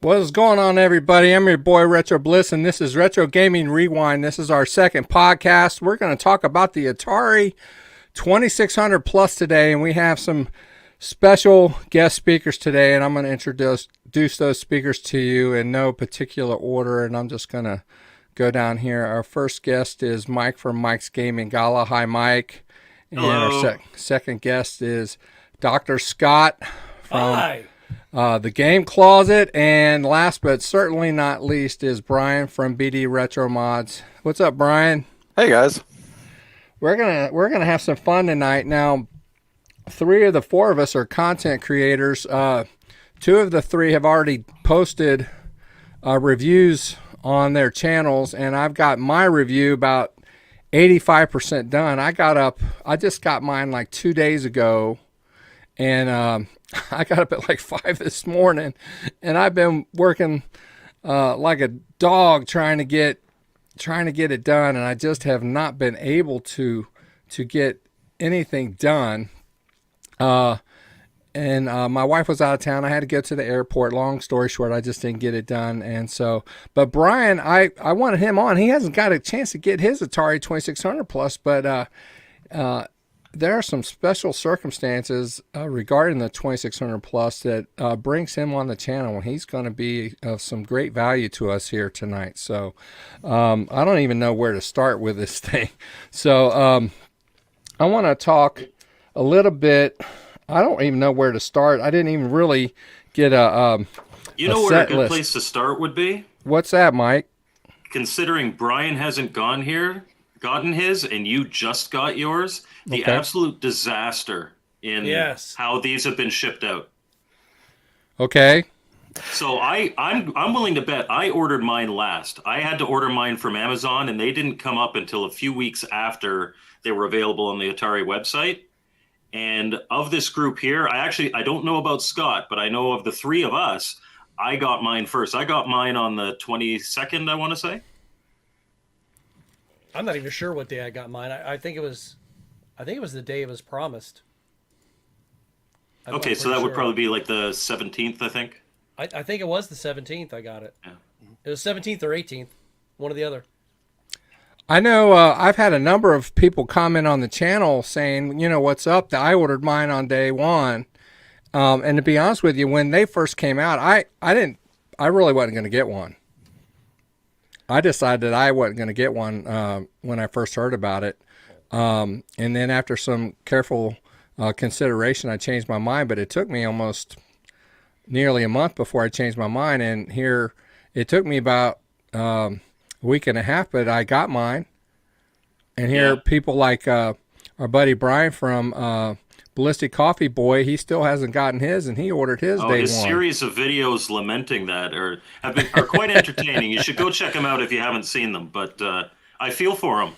What is going on, everybody? I'm your boy Retro Bliss, and this is Retro Gaming Rewind. This is our second podcast. We're going to talk about the Atari 2600 Plus today, and we have some special guest speakers today, and I'm going to introduce those speakers to you in no particular order, and I'm just going to go down here. Our first guest is Mike from Mike's Gaming Gala. Hi, Mike. And Hello. our second guest is Dr. Scott from the Game Closet, and last but certainly not least is Brian from BD RetroMods. What's up, Brian? Hey guys. We're gonna have some fun tonight. Now, 3 of the 4 of us are content creators. 2 of the 3 have already posted reviews on their channels, and I've got my review about 85% done. I just got mine like 2 days ago, and I got up at like 5 this morning, and I've been working like a dog trying to get it done, and I just have not been able to get anything done. And my wife was out of town. I had to go to the airport. Long story short, I just didn't get it done. And so, but Brian, I wanted him on. He hasn't got a chance to get his Atari 2600 Plus, but there are some special circumstances regarding the 2600 Plus that brings him on the channel, and he's going to be of some great value to us here tonight. So I don't even know where to start with this thing. So I want to talk a little bit. I don't even know where to start. I didn't even really get You know where a good place to start would be? What's that, Mike? Considering Brian hasn't gotten his, and you just got yours, the absolute disaster in how these have been shipped out. Okay. So I'm willing to bet I ordered mine last. I had to order mine from Amazon, and they didn't come up until a few weeks after they were available on the Atari website. And of this group here, I don't know about Scott, but I know of the 3 of us, I got mine first. I got mine on the 22nd, I want to say. I'm not even sure what day I got mine. I think it was the day it was promised. Okay, so that would probably be like the 17th, I think. I think it was the 17th I got it. Yeah. It was 17th or 18th, one or the other. I know I've had a number of people comment on the channel saying, you know, what's up? I ordered mine on day 1. And to be honest with you, when they first came out, I really wasn't going to get one. I decided that I wasn't going to get one when I first heard about it. And then after some careful consideration, I changed my mind, but it took me almost nearly a month before I changed my mind. And here it took me about a week and a half, but I got mine. And here people like our buddy Brian from Ballistic Coffee Boy, he still hasn't gotten his, and he ordered his day 1. His series of videos lamenting that are quite entertaining. You should go check them out if you haven't seen them. But I feel for him.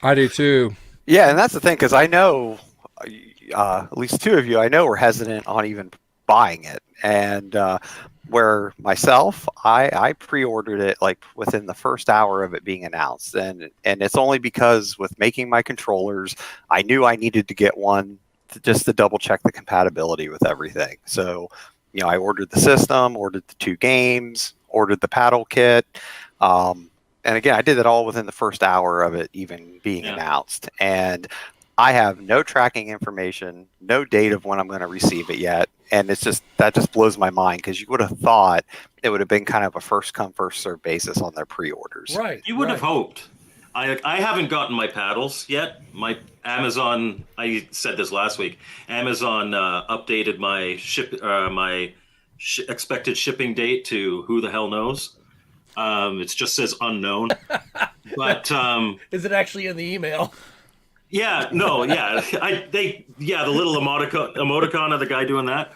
I do too. Yeah, and that's the thing, because I know at least 2 of you I know were hesitant on even buying it, and where myself, I pre-ordered it like within the first hour of it being announced, and it's only because with making my controllers, I knew I needed to get one just to double check the compatibility with everything. So, you know, I ordered the system, ordered the 2 games, ordered the paddle kit. And again, I did it all within the first hour of it even being announced. And I have no tracking information, no date of when I'm going to receive it yet. And that just blows my mind, because you would have thought it would have been kind of a first come, first serve basis on their pre-orders. Right. You would have hoped. I haven't gotten my paddles yet. My Amazon, I said this last week, Amazon updated my expected shipping date to who the hell knows. It just says unknown. But is it actually in the email? Yeah, no, yeah. The little emoticon of the guy doing that.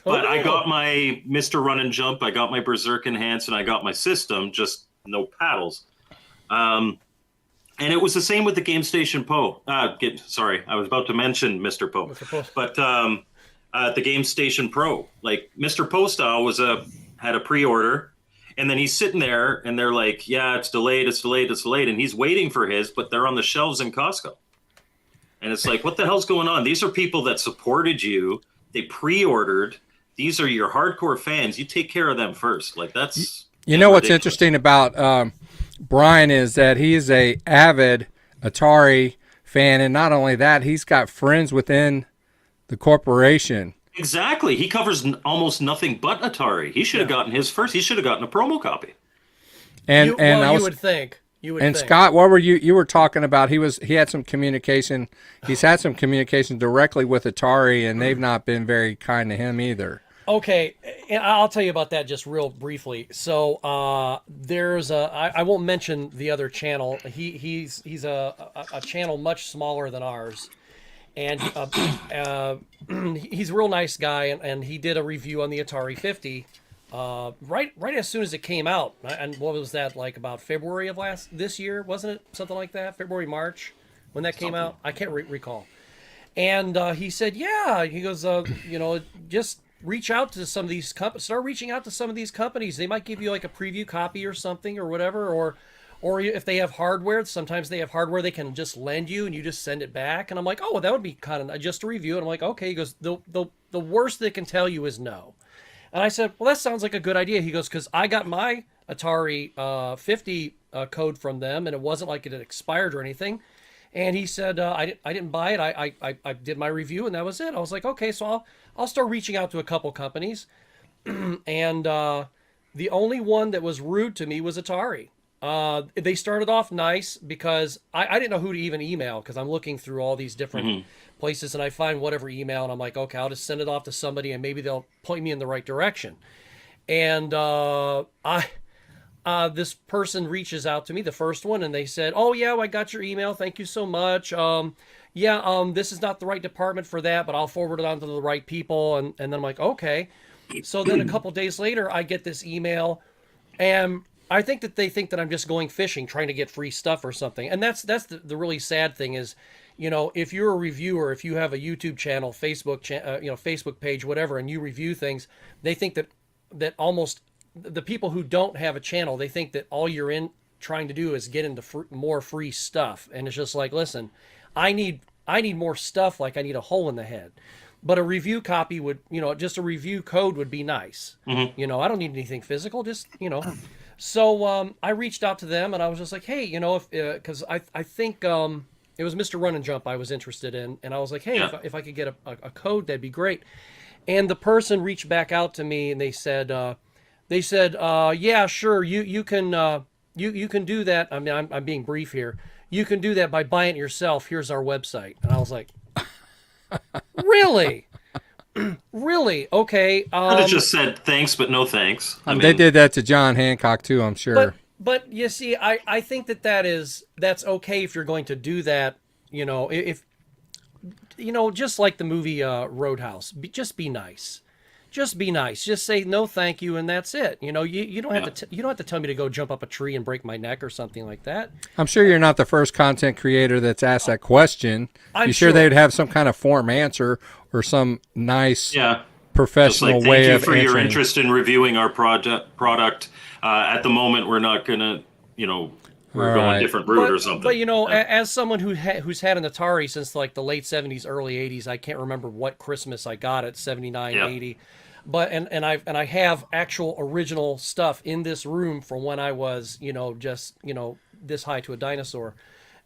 But I got my Mr. Run and Jump, I got my Berserk Enhance, and I got my system, just no paddles. And it was the same with the Game Station Pro. Sorry, I was about to mention Mr. Poe. But the Game Station Pro, like Mr. Poe style, had a pre-order, and then he's sitting there, and they're like, "Yeah, it's delayed, and he's waiting for his, but they're on the shelves in Costco. And it's like, what the hell's going on? These are people that supported you. They pre-ordered. these are your hardcore fans. You take care of them first. Like that's You know what's ridiculous. interesting about Brian is that he is a avid Atari fan, and not only that, he's got friends within the corporation. Exactly. He covers almost nothing but Atari. He should have gotten his first. He should have gotten a promo copy. And I you was, would think. You would and think. Scott, what were you were talking about? He had some communication. He's had some communication directly with Atari, and they've not been very kind to him either. Okay, and I'll tell you about that just real briefly. So there's I won't mention the other channel. He's a channel much smaller than ours, and he's a real nice guy, and he did a review on the Atari 50 right as soon as it came out. And what was that, like about February of this year? Wasn't it something like that? February, March when that came out? I can't recall. And he said, yeah, he goes, just reach out to some of these start reaching out to some of these companies. They might give you like a preview copy or something or whatever, or if they have hardware, sometimes they have hardware they can just lend you and you just send it back. And I'm like, oh, well, that would be kind of just a review. And I'm like, okay. He goes, the worst they can tell you is no. And I said, well, that sounds like a good idea. He goes, because I got my Atari 50 code from them, and it wasn't like it had expired or anything. And he said, I didn't buy it. I did my review, and that was it. I was like, okay, so I'll start reaching out to a couple companies. And the only one that was rude to me was Atari. They started off nice because I didn't know who to even email, because I'm looking through all these different places, and I find whatever email, and I'm like, okay, I'll just send it off to somebody, and maybe they'll point me in the right direction. And this person reaches out to me, the first one, and they said, oh, yeah, I got your email. Thank you so much. This is not the right department for that, but I'll forward it on to the right people. And then I'm like, okay. So then a couple days later, I get this email, and I think that they think that I'm just going fishing, trying to get free stuff or something. And that's the really sad thing is, if you're a reviewer, if you have a YouTube channel, Facebook page, whatever, and you review things, they think that almost the people who don't have a channel, they think that all you're trying to do is get into more free stuff. And it's just like, listen, I need more stuff. Like I need a hole in the head. But a review copy would, just a review code would be nice. I don't need anything physical, just, So I reached out to them, and I was just like, hey, because I think it was Mr. Run and Jump I was interested in. And I was like, hey, if I could get a code, that'd be great. And the person reached back out to me, and they said, yeah, sure, you can do that. I mean, I'm being brief here. You can do that by buying it yourself. Here's our website. And I was like, really? Really? Okay. Could have just said thanks, but no thanks. They did that to John Hancock too, I'm sure. But you see, I think that's okay if you're going to do that. If just like the movie Roadhouse, just be nice. Just be nice. Just say no, thank you, and that's it. You don't have to. You don't have to tell me to go jump up a tree and break my neck or something like that. I'm sure you're not the first content creator that's asked that question. I'm you sure they'd have some kind of form answer or some nice, professional way of answering. Thank you for your answering. interest in reviewing our product. At the moment, we're not gonna, we're going a different route or something. But as someone who's had an Atari since like the late 70s, early 80s, I can't remember what Christmas I got it, 79, 80. But and I have actual original stuff in this room from when I was, just, this high to a dinosaur.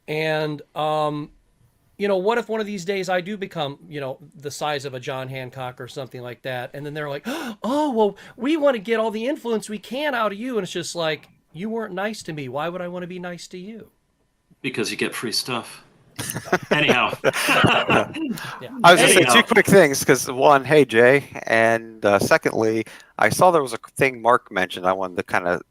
And what if one of these days I do become, the size of a John Hancock or something like that, and then they're like, "Oh, well, we want to get all the influence we can out of you." And it's just like, you weren't nice to me. Why would I want to be nice to you? Because you get free stuff. Anyhow. I was going to say two quick things, because one, hey, Jay, and secondly, I saw there was a thing Mark mentioned I wanted to kind of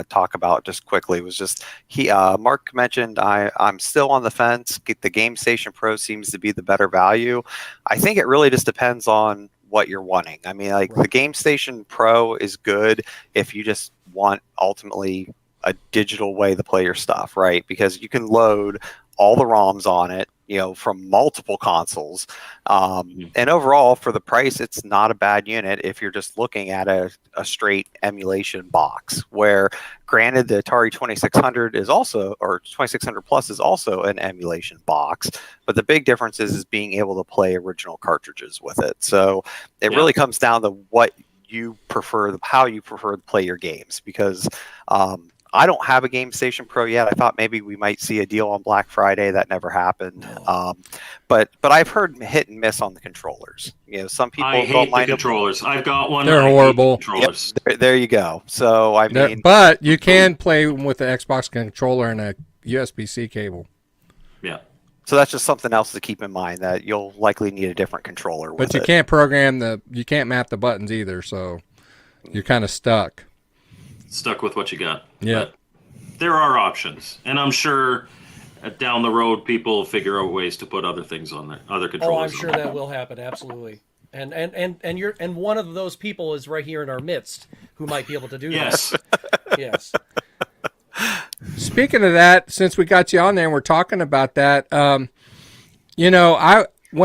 talk about just quickly. It was just Mark mentioned I'm still on the fence. The Game Station Pro seems to be the better value. I think it really just depends on what you're wanting. I mean, the Game Station Pro is good if you just want ultimately a digital way to play your stuff, right? Because you can load all the ROMs on it, from multiple consoles. And overall, for the price, it's not a bad unit if you're just looking at a straight emulation box, where granted the Atari 2600 is also, or 2600 Plus is also an emulation box, but the big difference is being able to play original cartridges with it. So it really comes down to what you prefer, how you prefer to play your games, because I don't have a Game Station Pro yet. I thought maybe we might see a deal on Black Friday. That never happened. But I've heard hit and miss on the controllers. Some people I don't hate the mind them. controllers. I've got one. They're I hate the horrible. controllers. There you go. So I mean, But you can play with the Xbox controller and a USB-C cable. Yeah. so that's just something else to keep in mind, that you'll likely need a different controller with But you it. you can't map the buttons either, so you're kind of stuck. Stuck with what you got. Yeah. But there are options, and I'm sure down the road people will figure out ways to put other things on there, other Oh, controllers. I'm sure that will happen. Absolutely. And one of those people is right here in our midst who might be able to do Yes. that. Yes. Speaking of that, since we got you on there and we're talking about that, when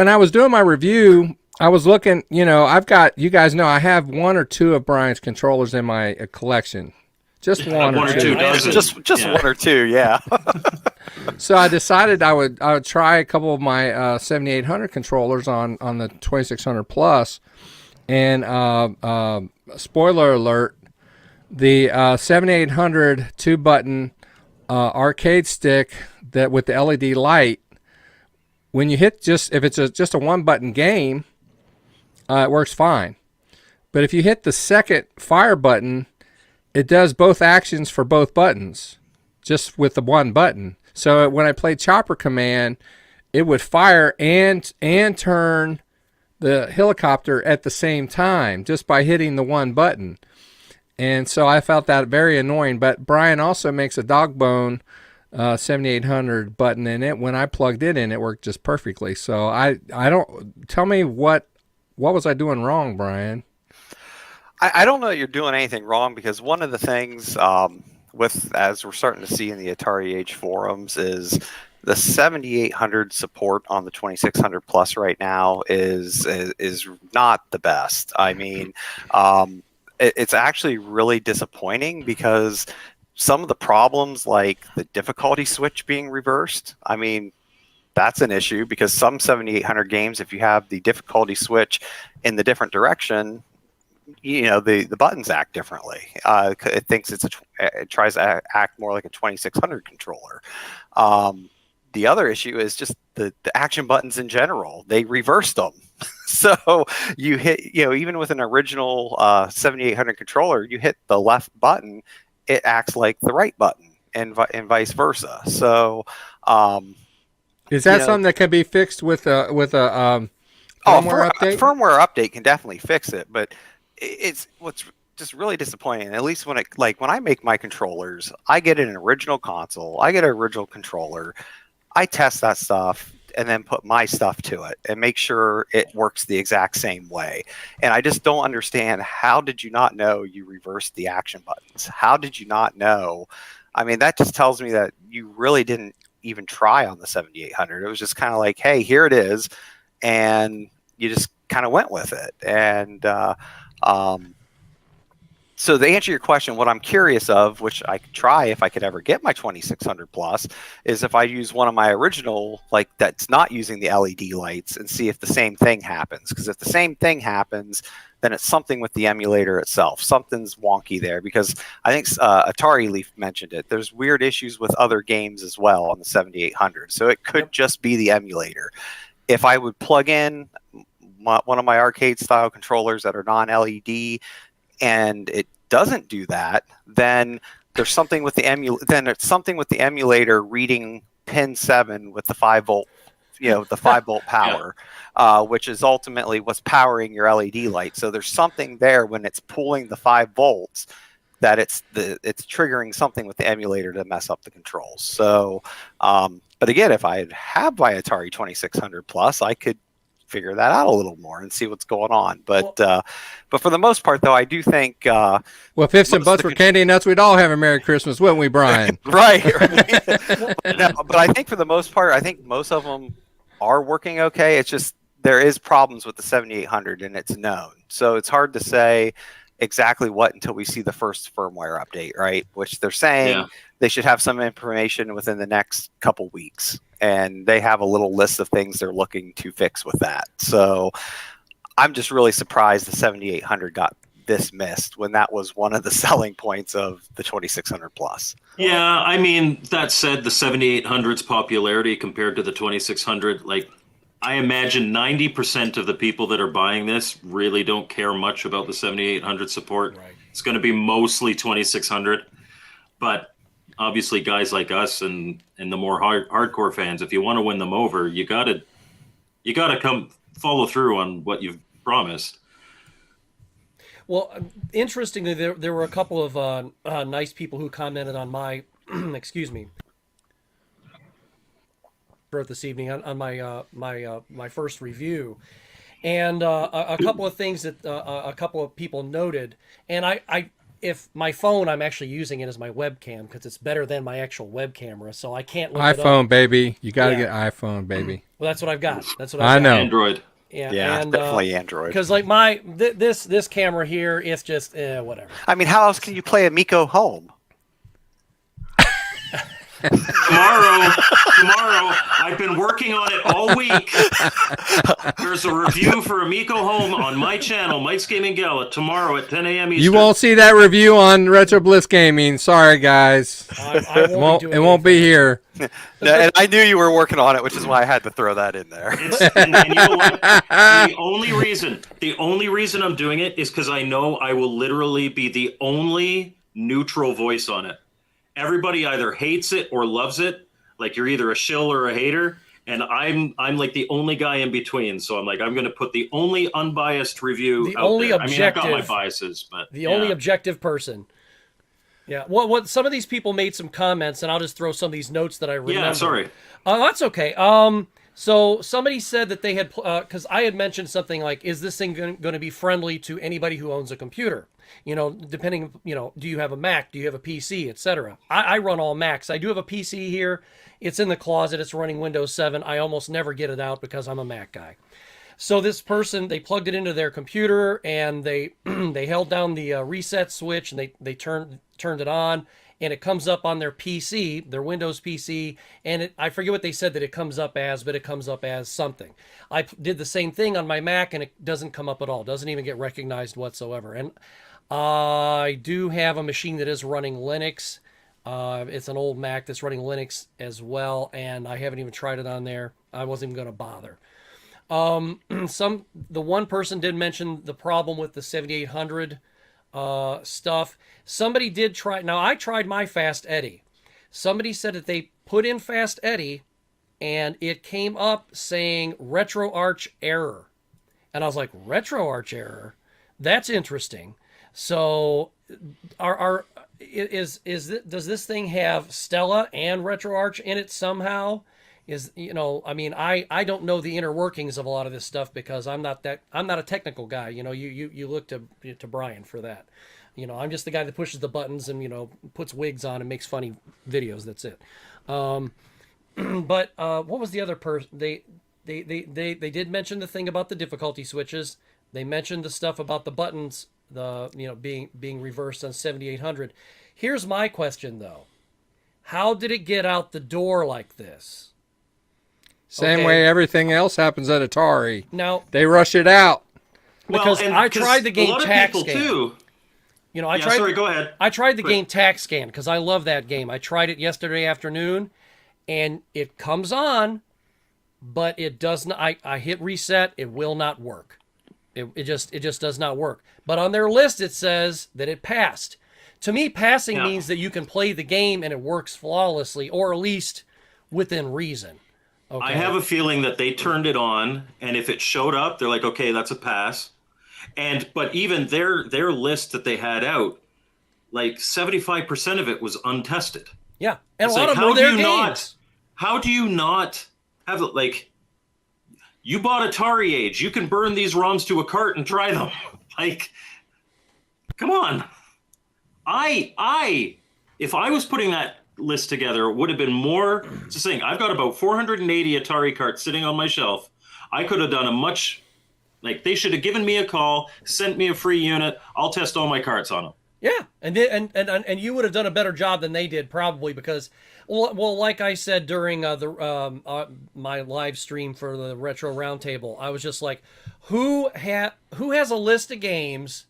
I was doing my review, I was looking, I've got, you guys know, I have one or two of Brian's controllers in my collection. Just one or two. dozen. Just one or two, yeah. So I decided I would try a couple of my 7800 controllers on the 2600 Plus, and spoiler alert, the 7800 2-button arcade stick that with the LED light, when you hit if it's just a 1-button game, it works fine. But if you hit the second fire button, it does both actions for both buttons, just with the one button. So when I played Chopper Command, it would fire and turn the helicopter at the same time, just by hitting the one button. And so I felt that very annoying. But Brian also makes a Dogbone 7800 button in it. When I plugged it in, it worked just perfectly. So I don't, tell me what was I doing wrong, Brian? I don't know that you're doing anything wrong, because one of the things as we're starting to see in the Atari Age forums, is the 7800 support on the 2600 Plus right now is not the best. I mean, it's actually really disappointing, because some of the problems, like the difficulty switch being reversed, I mean, that's an issue, because some 7800 games, if you have the difficulty switch in the different direction, the buttons act differently. It thinks it tries to act more like a 2600 controller. The other issue is just the action buttons in general. They reversed them. So you hit, even with an original 7800 controller, you hit the left button, it acts like the right button, and vice versa. So is that something that can be fixed with a firmware update? Firmware update can definitely fix it, but it's what's just really disappointing. At least when I make my controllers, I get an original console, I get an original controller, I test that stuff, and then put my stuff to it and make sure it works the exact same way. And I just don't understand, how did you not know you reversed the action buttons? How did you not know? I mean, that just tells me that you really didn't even try on the 7800. It was just kind of like, hey, here it is, and you just kind of went with it. And so to answer your question, what I'm curious of, which I could try if I could ever get my 2600 Plus, is if I use one of my original, that's not using the LED lights, and see if the same thing happens. Because if the same thing happens, then it's something with the emulator itself. Something's wonky there, because I think Atari Leaf mentioned it. There's weird issues with other games as well on the 7800. So it could just be the emulator. If I would plug in one of my arcade style controllers that are non-LED, and it doesn't do that, then there's something with the emulator reading pin 7 with the 5-volt, the 5-volt power, which is ultimately what's powering your LED light. So there's something there when it's pulling the 5 volts, that it's triggering something with the emulator to mess up the controls. So, but again, if I have my Atari 2600 Plus, I could figure that out a little more and see what's going on. But for the most part, though, I do think Well, if ifs and buts were candy and nuts, we'd all have a Merry Christmas, wouldn't we, Brian? right. No, but I think for the most part, I think most of them are working okay. It's just there is problems with the 7800 and it's known. So it's hard to say exactly what until we see the first firmware update, right? Which they're saying they should have some information within the next couple weeks. And they have a little list of things they're looking to fix with that. So I'm just really surprised the 7800 got this missed when that was one of the selling points of the 2600 plus. Yeah, I mean, that said, the 7800's popularity compared to the 2600, like, I imagine 90% of the people that are buying this really don't care much about the 7800 support. Right. It's going to be mostly 2600. But obviously, guys like us and the more hardcore fans, if you want to win them over, you gotta come follow through on what you've promised. Well, interestingly, there were a couple of nice people who commented on my, excuse me, this evening on my my first review, and a couple of things that a couple of people noted, and I if my phone, I'm actually using it as my webcam because it's better than my actual web camera, so I can't look it iPhone, up. baby. You got to get iPhone, baby. Well, that's what I've got. That's what I I've got. know. Android. Yeah, and, definitely Android. Because like this camera here, it's just whatever. I mean, how else can you play Amico home? Tomorrow, I've been working on it all week. There's a review for Amico Home on my channel, Mike's Gaming Gala, tomorrow at 10 a.m. Eastern. You won't see that review on Retro Bliss Gaming. Sorry, guys. I won't It won't be here. No, and I knew you were working on it, which is why I had to throw that in there. And you know what? The only reason I'm doing it is because I know I will literally be the only neutral voice on it. Everybody either hates it or loves it. Like, you're either a shill or a hater, and I'm like the only guy in between. So I'm going to put the only unbiased review The out only there. I mean, I've got my objective- biases, but The only objective person. Yeah. What some of these people made some comments, and I'll just throw some of these notes that I remember. Yeah, sorry. That's okay. So somebody said that they had, because I had mentioned something like, is this thing going to be friendly to anybody who owns a computer? You know, depending, you know, do you have a Mac? Do you have a PC, etc.? I run all Macs. I do have a PC here. It's in the closet. It's running Windows 7. I almost never get it out because I'm a Mac guy. So this person, they plugged it into their computer and they they held down the reset switch and they turned it on, and it comes up on their PC, their Windows PC, and I forget what they said that it comes up as, but it comes up as something. I did the same thing on my Mac and it doesn't come up at all. Doesn't even get recognized whatsoever. And I do have a machine that is running Linux. It's an old Mac that's running Linux as well, and I haven't even tried it on there. I wasn't even going to bother. The one person did mention the problem with the 7800 stuff. Somebody did try. Now, I tried my Fast Eddie. Somebody said that they put in Fast Eddie and it came up saying RetroArch error. And I was like, RetroArch error? That's interesting. So does this thing have Stella and RetroArch in it somehow? I mean, I don't know the inner workings of a lot of this stuff because I'm not a technical guy. You know, you look to Brian for that. You know, I'm just the guy that pushes the buttons and, you know, puts wigs on and makes funny videos. That's it. But what was the other person? They did mention the thing about the difficulty switches. They mentioned the stuff about the buttons, being reversed on 7800. Here's my question though: how did it get out the door like this? Same way everything else happens at Atari. Now they rush it out. Because I tried the game Tax Scan. Too. You know, I go ahead. I tried the game Tax Scan because I love that game. I tried it yesterday afternoon, and it comes on, but it does not. I hit reset. It will not work. It just does not work. But on their list, it says that it passed. To me, passing means that you can play the game and it works flawlessly, or at least within reason. Okay. I have a feeling that they turned it on, and if it showed up, they're like, okay, that's a pass. But even their list that they had out, like 75% of it was untested. Yeah, and it's a lot like, of them were their games. How do you not have it? Like, you bought Atari Age. You can burn these ROMs to a cart and try them. Like, come on. If I was putting that list together, it would have been more. It's the thing. I've got about 480 Atari carts sitting on my shelf. I could have done a much, like, they should have given me a call, sent me a free unit. I'll test all my carts on them. Yeah, and you would have done a better job than they did probably because, well, like I said during my live stream for the Retro Roundtable, I was just like, who has a list of games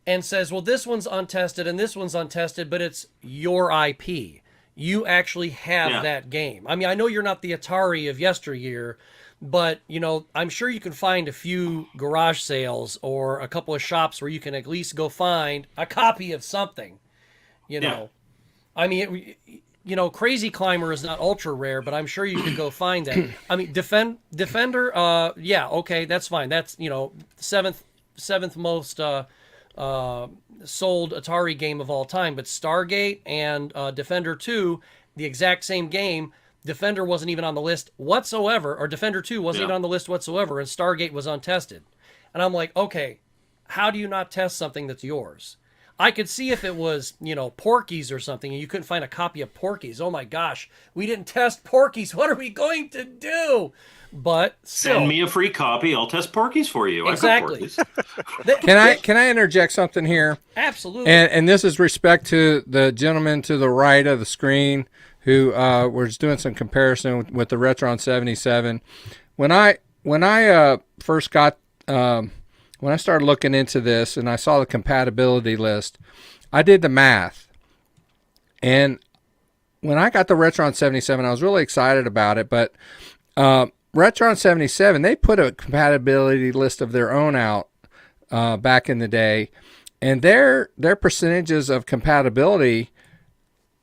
and says, well, this one's untested and this one's untested, but it's your IP. You actually have that game. I mean, I know you're not the Atari of yesteryear, but, you know, I'm sure you can find a few garage sales or a couple of shops where you can at least go find a copy of something, you know. I mean, you know, Crazy Climber is not ultra rare, but I'm sure you could go find that. I mean, Defender, yeah, okay, that's fine. That's, you know, seventh most sold Atari game of all time. But Stargate and Defender 2, the exact same game. Defender wasn't even on the list whatsoever, or Defender 2 wasn't even on the list whatsoever, and Stargate was untested. And I'm like, okay, how do you not test something that's yours? I could see if it was, you know, Porky's or something, and you couldn't find a copy of Porky's. Oh my gosh, we didn't test Porky's. What are we going to do? But still, send me a free copy. I'll test Porky's for you. Exactly. Can I interject something here? Absolutely. And this is respect to the gentleman to the right of the screen who was doing some comparison with the Retron 77. When I first got when I started looking into this and I saw the compatibility list, I did the math. And when I got the Retron 77, I was really excited about it, but Retron 77, they put a compatibility list of their own out back in the day, and their percentages of compatibility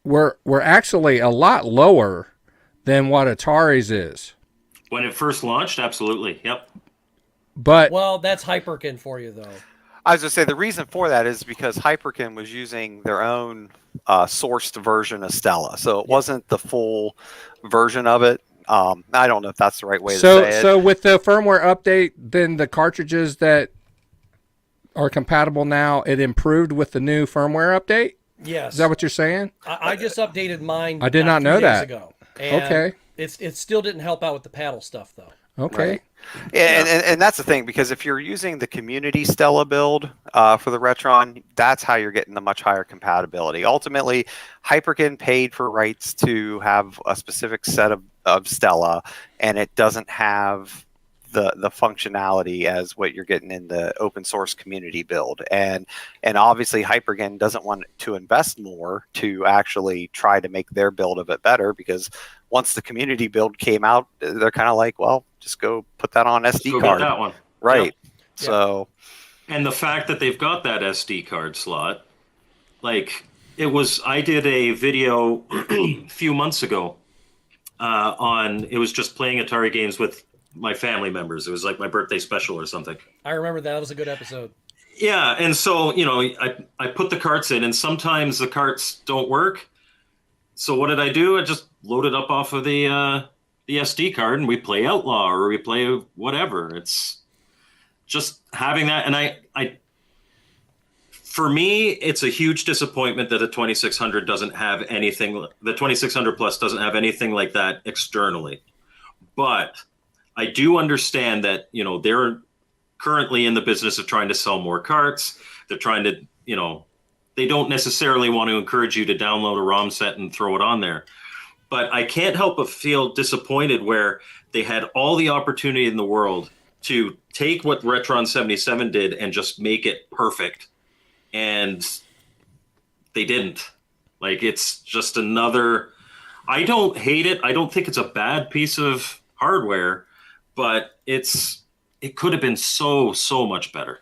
were actually a lot lower than what Atari's is. When it first launched, absolutely. Yep. But well, that's Hyperkin for you, though. I was going to say the reason for that is because Hyperkin was using their own sourced version of Stella, so it wasn't the full version of it. I don't know if that's the right way to say it. So with the firmware update, then the cartridges that are compatible now, it improved with the new firmware update? Yes. Is that what you're saying? I just updated mine. I did not know 3 days that. Ago, and Okay. It still didn't help out with the paddle stuff, though. Okay. Right. Yeah, and that's the thing, because if you're using the community Stella build for the Retron, that's how you're getting the much higher compatibility. Ultimately, Hyperkin paid for rights to have a specific set of Stella, and it doesn't have the functionality as what you're getting in the open source community build. And obviously Hyperkin doesn't want to invest more to actually try to make their build of it better, because once the community build came out, they're kind of like, well, just go put that on SD Go card. get that one. Right. Yep. So And the fact that they've got that SD card slot, like I did a video a few months ago it was just playing Atari games with my family members. It was like my birthday special or something. I remember that. That was a good episode. Yeah, and so, you know, I put the carts in, and sometimes the carts don't work. So what did I do? I just loaded up off of the SD card, and we play Outlaw or we play whatever. It's just having that, and for me, it's a huge disappointment that the 2600 doesn't have anything. The 2600 Plus doesn't have anything like that externally. But I do understand that, you know, they're currently in the business of trying to sell more carts. They're trying to, you know, they don't necessarily want to encourage you to download a ROM set and throw it on there. But I can't help but feel disappointed where they had all the opportunity in the world to take what Retron 77 did and just make it perfect. And they didn't. Like, it's just another, I don't hate it. I don't think it's a bad piece of hardware, but it could have been so much better.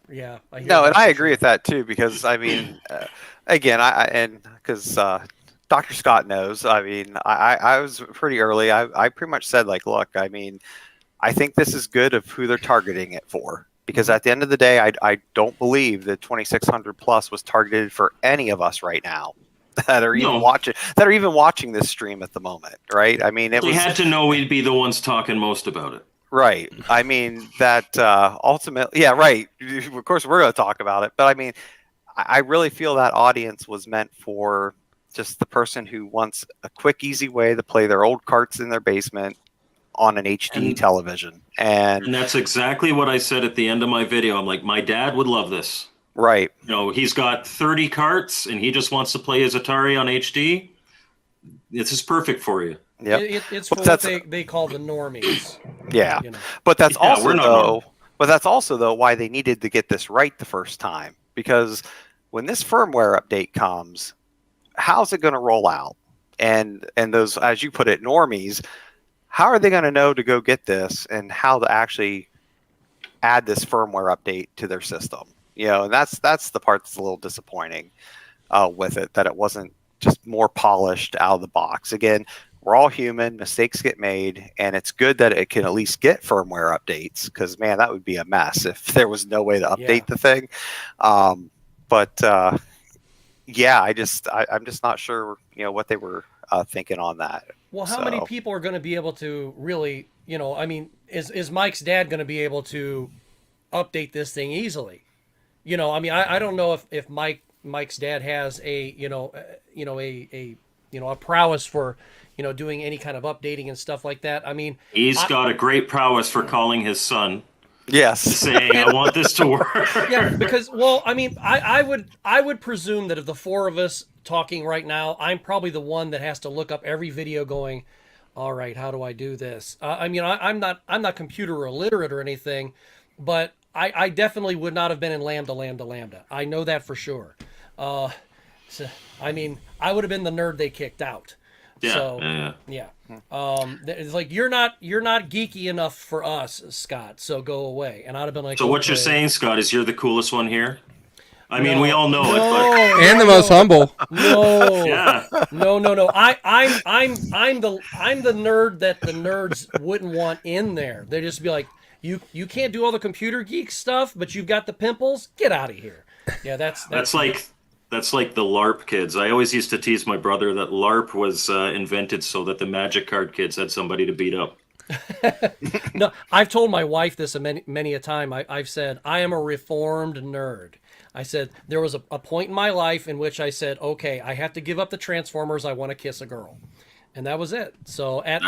Yeah. I agree with that too, because I mean, again, because Dr. Scott knows, I mean, I was pretty early. I pretty much said, like, look, I mean, I think this is good of who they're targeting it for, because at the end of the day, I don't believe the 2600 Plus was targeted for any of us right now. that are even watching this stream at the moment, right? I mean, They had to know we'd be the ones talking most about it. Right. I mean, that ultimately, yeah, right. Of course, we're going to talk about it, but I mean, I really feel that audience was meant for just the person who wants a quick, easy way to play their old carts in their basement on an HD television. And that's exactly what I said at the end of my video. I'm like, my dad would love this. Right. You know, he's got 30 carts and he just wants to play his Atari on HD. This is perfect for you. Yep. It's for what they call the normies. Yeah. You know. But that's also normal. though why they needed to get this right the first time, because when this firmware update comes, how's it going to roll out? And those, as you put it, normies, how are they going to know to go get this and how to actually add this firmware update to their system? You know, and that's the part that's a little disappointing with it, that it wasn't just more polished out of the box. Again, we're all human, mistakes get made, and it's good that it can at least get firmware updates, because man, that would be a mess if there was no way to update the thing. Yeah, I'm just not sure, you know, what they were thinking on that. Well, how many people are going to be able to really, you know, I mean, is Mike's dad going to be able to update this thing easily? You know, I mean, I don't know if Mike's dad has a prowess for, you know, doing any kind of updating and stuff like that. I mean, he's got a great prowess for calling his son. Yes. Saying, I want this to work. Yeah, because, well, I mean, I would presume that of the four of us talking right now, I'm probably the one that has to look up every video going, all right, how do I do this? I mean, I'm not computer illiterate or anything, but I definitely would not have been in Lambda. I know that for sure. So, I mean, I would have been the nerd they kicked out. Yeah, so, yeah. It's like, you're not geeky enough for us, Scott, so go away. And I'd have been like, so what you're saying, Scott, is you're the coolest one here? I mean, No. we all know it, but and the most humble. No. Yeah. No. I'm the nerd that the nerds wouldn't want in there. They'd just be like, you can't do all the computer geek stuff, but you've got the pimples. Get out of here. Yeah, that's like the LARP kids. I always used to tease my brother that LARP was invented so that the Magic Card kids had somebody to beat up. No, I've told my wife this many a time. I've said, I am a reformed nerd. I said, there was a point in my life in which I said, okay, I have to give up the Transformers. I want to kiss a girl. And that was it. So at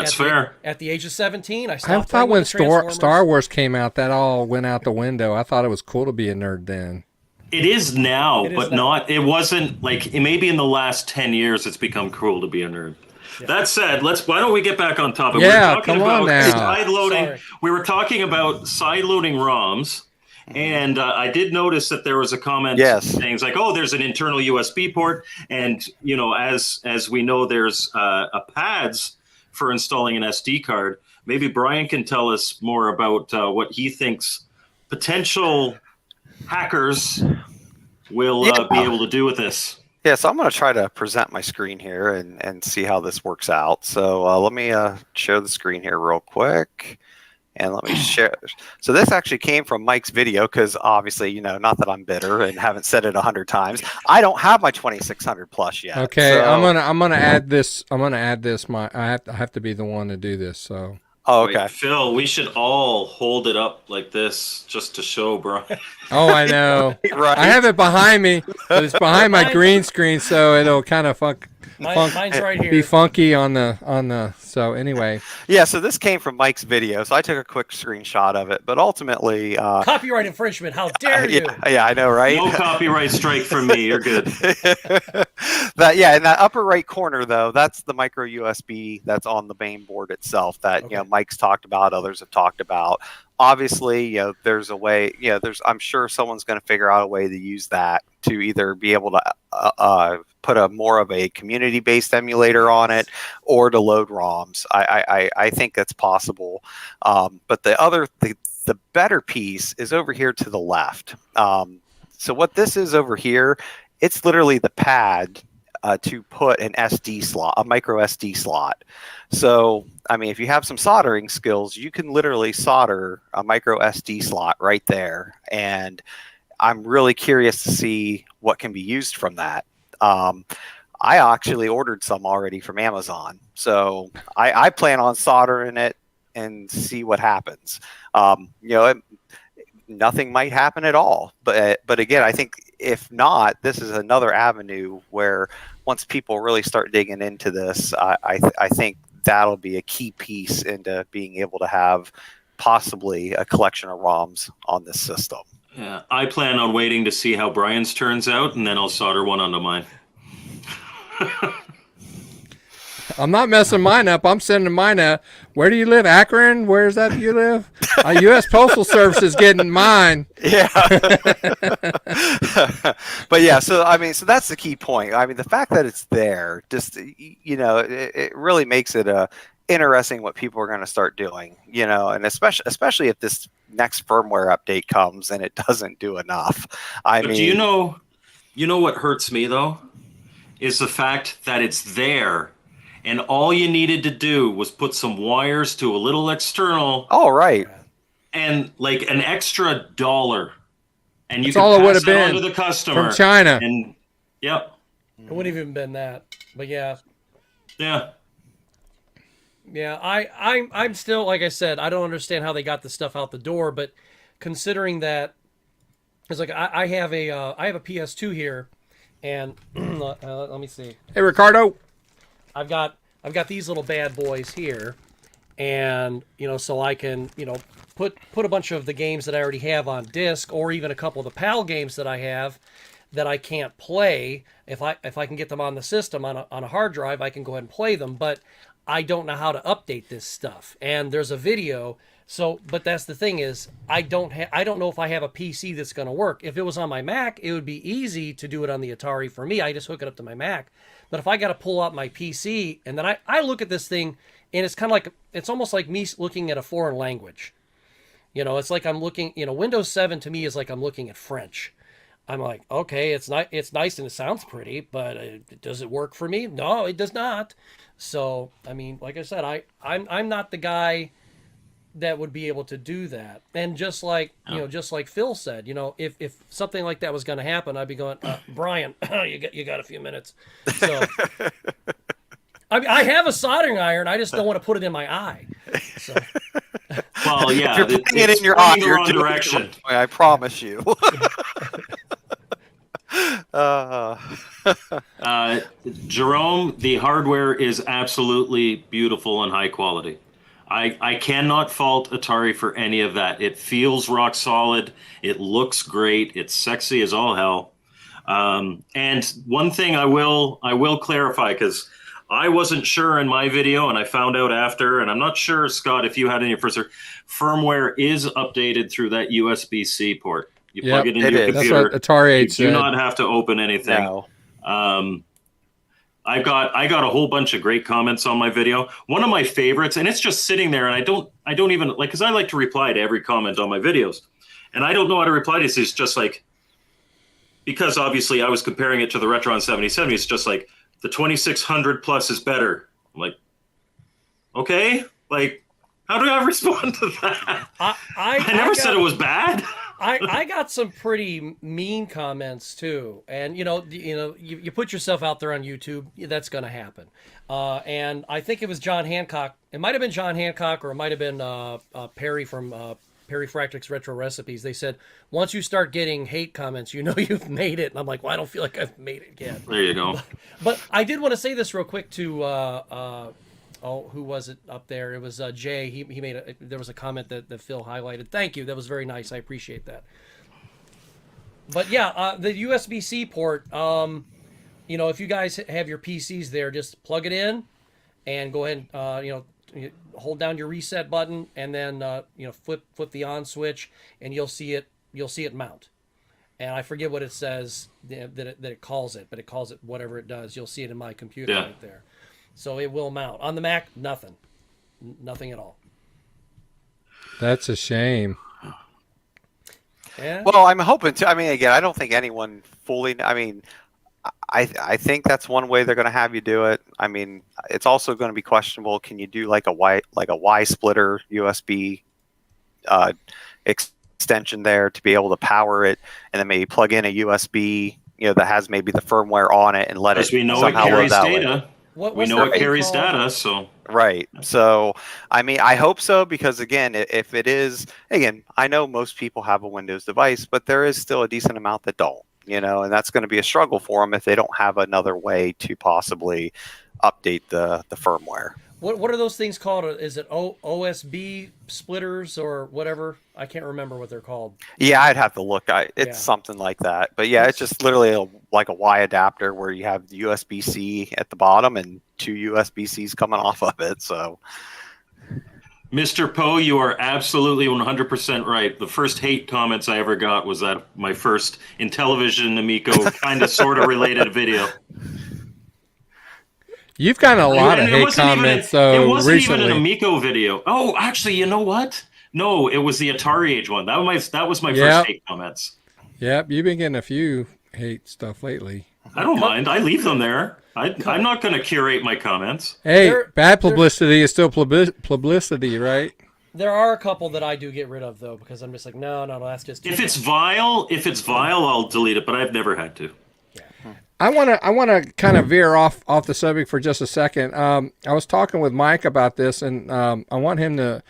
the age of 17, I stopped. I thought when Star Wars came out, that all went out the window. I thought it was cool to be a nerd then. It is now, it wasn't like, maybe in the last 10 years it's become cool to be a nerd. Yeah. That said, why don't we get back on topic? Yeah, come on now. Side loading. We were talking about side loading ROMs, and I did notice that there was a comment saying it's like, oh, there's an internal USB port, and you know, as we know, there's a pads for installing an SD card. Maybe Brian can tell us more about what he thinks potential hackers will be able to do with this. Yeah, so I'm going to try to present my screen here and see how this works out. So let me share the screen here real quick. And let me share. So this actually came from Mike's video, because obviously, you know, not that I'm bitter and haven't said it 100 times. I don't have my 2600 plus yet. Okay, so, I'm gonna add this. I have to be the one to do this. So. Oh, okay. Wait, Phil, we should all hold it up like this just to show, bro. Oh, I know. Right. I have it behind me, but it's behind my green screen, so it'll kind of mine's right here. Be funky on the. So anyway. Yeah. So this came from Mike's video, so I took a quick screenshot of it. But ultimately, copyright infringement. How dare you? Yeah, I know, right? No copyright strike from me. You're good. In that upper right corner, though, that's the micro USB that's on the main board itself that you know Mike's talked about, others have talked about. Obviously, you know, there's a way. You know, I'm sure someone's going to figure out a way to use that to either be able to put a more of a community-based emulator on it, or to load ROMs. I think that's possible. But the better piece is over here to the left. So what this is over here, it's literally the pad to put an SD slot, a micro SD slot. So, I mean, if you have some soldering skills, you can literally solder a micro SD slot right there. And I'm really curious to see what can be used from that. I actually ordered some already from Amazon, so I plan on soldering it and see what happens. Nothing might happen at all, but again, I think if not, this is another avenue where once people really start digging into this, I think that'll be a key piece into being able to have possibly a collection of ROMs on this system. Yeah, I plan on waiting to see how Brian's turns out, and then I'll solder one onto mine. I'm not messing mine up. I'm sending mine out. Where do you live? Akron? Where's that you live? U.S. Postal Service is getting mine. Yeah. But yeah, so that's the key point. I mean, the fact that it's there, just it really makes it interesting what people are going to start doing. And especially if this next firmware update comes and it doesn't do enough. Do you know what hurts me though, is the fact that it's there. And all you needed to do was put some wires to a little external. Oh, right. And like an extra $1. And you That's all it would have pass it on been to the customer. from China. And yep. It wouldn't have even been that. But yeah. Yeah. Yeah, I'm still, like I said, I don't understand how they got the stuff out the door, but considering that, it's like I have a PS2 here, and let me see. Hey, Ricardo. I've got these little bad boys here, and so I can put a bunch of the games that I already have on disc, or even a couple of the PAL games that I have that I can't play. If I can get them on the system on a hard drive, I can go ahead and play them. But I don't know how to update this stuff, and there's a video. So, but that's the thing is, I don't know if I have a PC that's going to work. If it was on my Mac, it would be easy to do it on the Atari for me. I just hook it up to my Mac. But if I got to pull out my PC, and then I look at this thing, and it's kind of like, it's almost like me looking at a foreign language. It's like I'm looking, Windows 7 to me is like I'm looking at French. I'm like, okay, it's nice and it sounds pretty, but does it work for me? No, it does not. So, I mean, like I said, I'm not the guy that would be able to do that. And just like just like Phil said, if something like that was going to happen, I'd be going, Brian, you got a few minutes. So I mean, I have a soldering iron, I just don't want to put it in my eye. So well, yeah, if you're putting it in your eye, you're wrong direction. I promise you. Jerome, the hardware is absolutely beautiful and high quality. I cannot fault Atari for any of that. It feels rock solid. It looks great. It's sexy as all hell. And one thing I will clarify, because I wasn't sure in my video, and I found out after, and I'm not sure, Scott, if you had any firmware is updated through that USB-C port. You plug it into your computer. That's what Atari 8 said. You do not have to open anything. No. I got a whole bunch of great comments on my video. One of my favorites, and it's just sitting there, and I don't even like, because I like to reply to every comment on my videos, and I don't know how to reply to this. It's just like, because obviously I was comparing it to the Retron 7070. It's just like the 2600 plus is better. I'm like, okay, like how do I respond to that? I never said it was bad. I got some pretty mean comments too, and you put yourself out there on YouTube, that's going to happen. And I think it was John Hancock. It might have been John Hancock, or it might have been Perry from Perry Fractic's Retro Recipes. They said once you start getting hate comments, you've made it. And I'm like, well, I don't feel like I've made it yet. There you go. But I did want to say this real quick to who was it up there? It was Jay. He made there was a comment that Phil highlighted. Thank you. That was very nice. I appreciate that. But yeah, the USB-C port, if you guys have your PCs there, just plug it in and go ahead and, hold down your reset button, and then, flip the on switch, and you'll see it mount. And I forget what it says that it calls it, but it calls it whatever it does. You'll see it in my computer right there. So it will mount. On the Mac, nothing at all. That's a shame. Yeah. Well, I'm hoping to. I mean, again, I don't think anyone fully. I mean, I think that's one way they're going to have you do it. I mean, it's also going to be questionable. Can you do like a Y splitter USB extension there to be able to power it, and then maybe plug in a USB that has maybe the firmware on it and let it Because we know it somehow load carries that way. data. We What's know that it thing carries called? data, so Right. So, I mean, I hope so, because again, if it is, again, I know most people have a Windows device, but there is still a decent amount that don't, and that's going to be a struggle for them if they don't have another way to possibly update the firmware. What are those things called? Is it OSB splitters or whatever? I can't remember what they're called. Yeah, I'd have to look. It's Yeah. something like that. But yeah, it's just literally like a Y adapter where you have the USB-C at the bottom and 2 USB-Cs coming off of it. So, Mr. Poe, you are absolutely 100% right. The first hate comments I ever got was that my first Intellivision Amico kind of sort of related video. You've gotten a lot of And it hate wasn't comments it wasn't recently. even an Amico video. Oh, actually, you know what? No, it was the Atari Age one. That was my Yep. first hate comments. Yep, you've been getting a few hate stuff lately. I don't mind. I leave them there. I'm not going to curate my comments. Hey, There- bad publicity is still publicity, right? There are a couple that I do get rid of though, because I'm just like, no, that's just too If it's vile, I'll delete it. But I've never had to. I want to kind of veer off the subject for just a second. I was talking with Mike about this, and I want him to.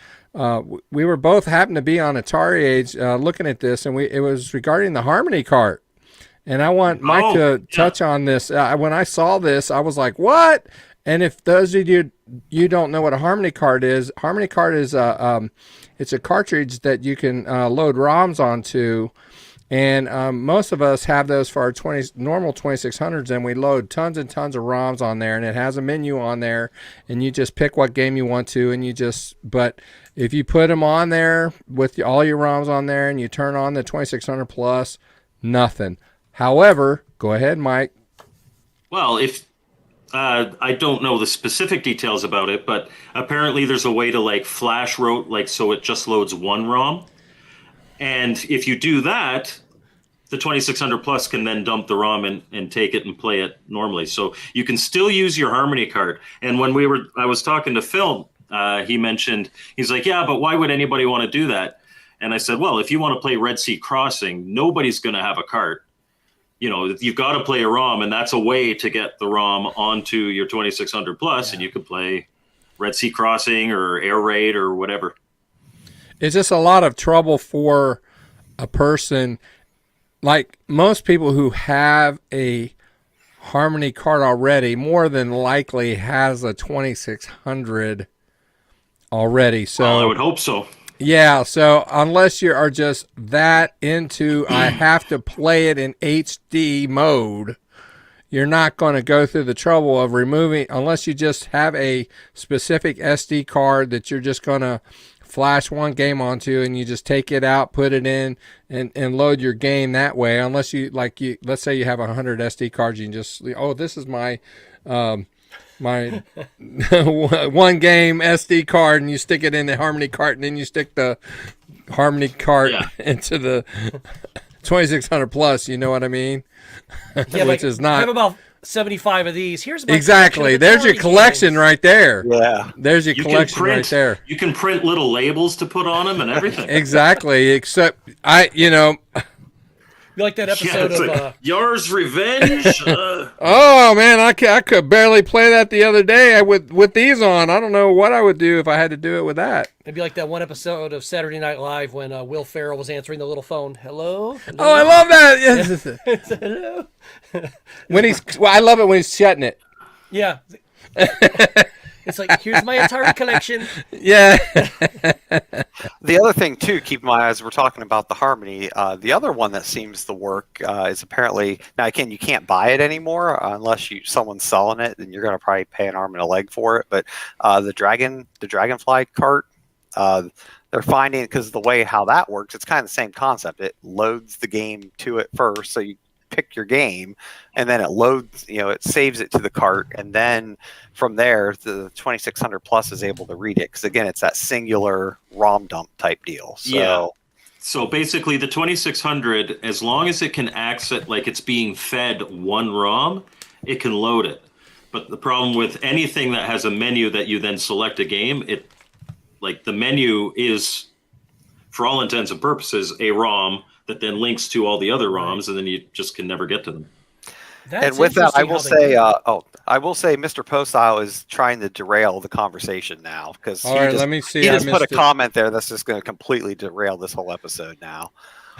We were both happened to be on Atari Age looking at this, and it was regarding the Harmony cart. And I want Mike to touch on this. When I saw this, I was like, "What?" And if those of you don't know what a Harmony cart is it's a cartridge that you can load ROMs onto. And most of us have those for our normal 2600s, and we load tons and tons of ROMs on there, and it has a menu on there, and you just pick what game you want to, but if you put them on there with all your ROMs on there, and you turn on the 2600 plus, nothing. However, go ahead, Mike. Well, if I don't know the specific details about it, but apparently there's a way to flash route, so it just loads one ROM. And if you do that, the 2600 Plus can then dump the ROM and take it and play it normally. So you can still use your Harmony card. And when I was talking to Phil, he mentioned, he's like, yeah, but why would anybody want to do that? And I said, well, if you want to play Red Sea Crossing, nobody's going to have a cart. You've got to play a ROM, and that's a way to get the ROM onto your 2600 Plus, and you could play Red Sea Crossing or Air Raid or whatever. It's just a lot of trouble for a person. Like most people who have a Harmony card already, more than likely has a 2600 already. So I would hope so. Yeah, so unless you are just that into I have to play it in HD mode, you're not going to go through the trouble of removing, unless you just have a specific SD card that you're just going to flash one game onto, and you just take it out, put it in, and load your game that way. Unless let's say you have 100 SD cards, you can just, this is my my one game SD card, and you stick it in the Harmony cart, and then you stick the Harmony cart into the 2600 Plus. You know what I mean? Yeah, Which is not. I have about 75 of these. Here's my Exactly. There's your collection right there. Yeah. There's your collection right there. You can print little labels to put on them and everything. Exactly. Except You like that episode of Yours Revenge? Oh man, I could barely play that the other day with these on. I don't know what I would do if I had to do it with that. It'd be like that one episode of Saturday Night Live when Will Ferrell was answering the little phone. Hello? Hello? Oh, I love that. Yes. Hello? I love it when he's shutting it. Yeah. It's like, here's my Atari collection. Yeah. The other thing too, keep in mind as we're talking about the Harmony, the other one that seems to work is apparently, now again, you can't buy it anymore unless someone's selling it, and you're going to probably pay an arm and a leg for it. But the Dragonfly cart, they're finding, because the way how that works, it's kind of the same concept. It loads the game to it first, so you pick your game, and then it loads, it saves it to the cart, and then from there the 2600 Plus is able to read it, because again, it's that singular ROM dump type deal. So basically the 2600, as long as it can access, like it's being fed one ROM, it can load it. But the problem with anything that has a menu that you then select a game, the menu is, for all intents and purposes, a ROM that then links to all the other ROMs, and then you just can never get to them. That's And with that, I interesting will how they say, do it. I will say, Mr. Postile is trying to derail the conversation now because All right, let me see. he I just put a missed it. comment there that's just going to completely derail this whole episode now.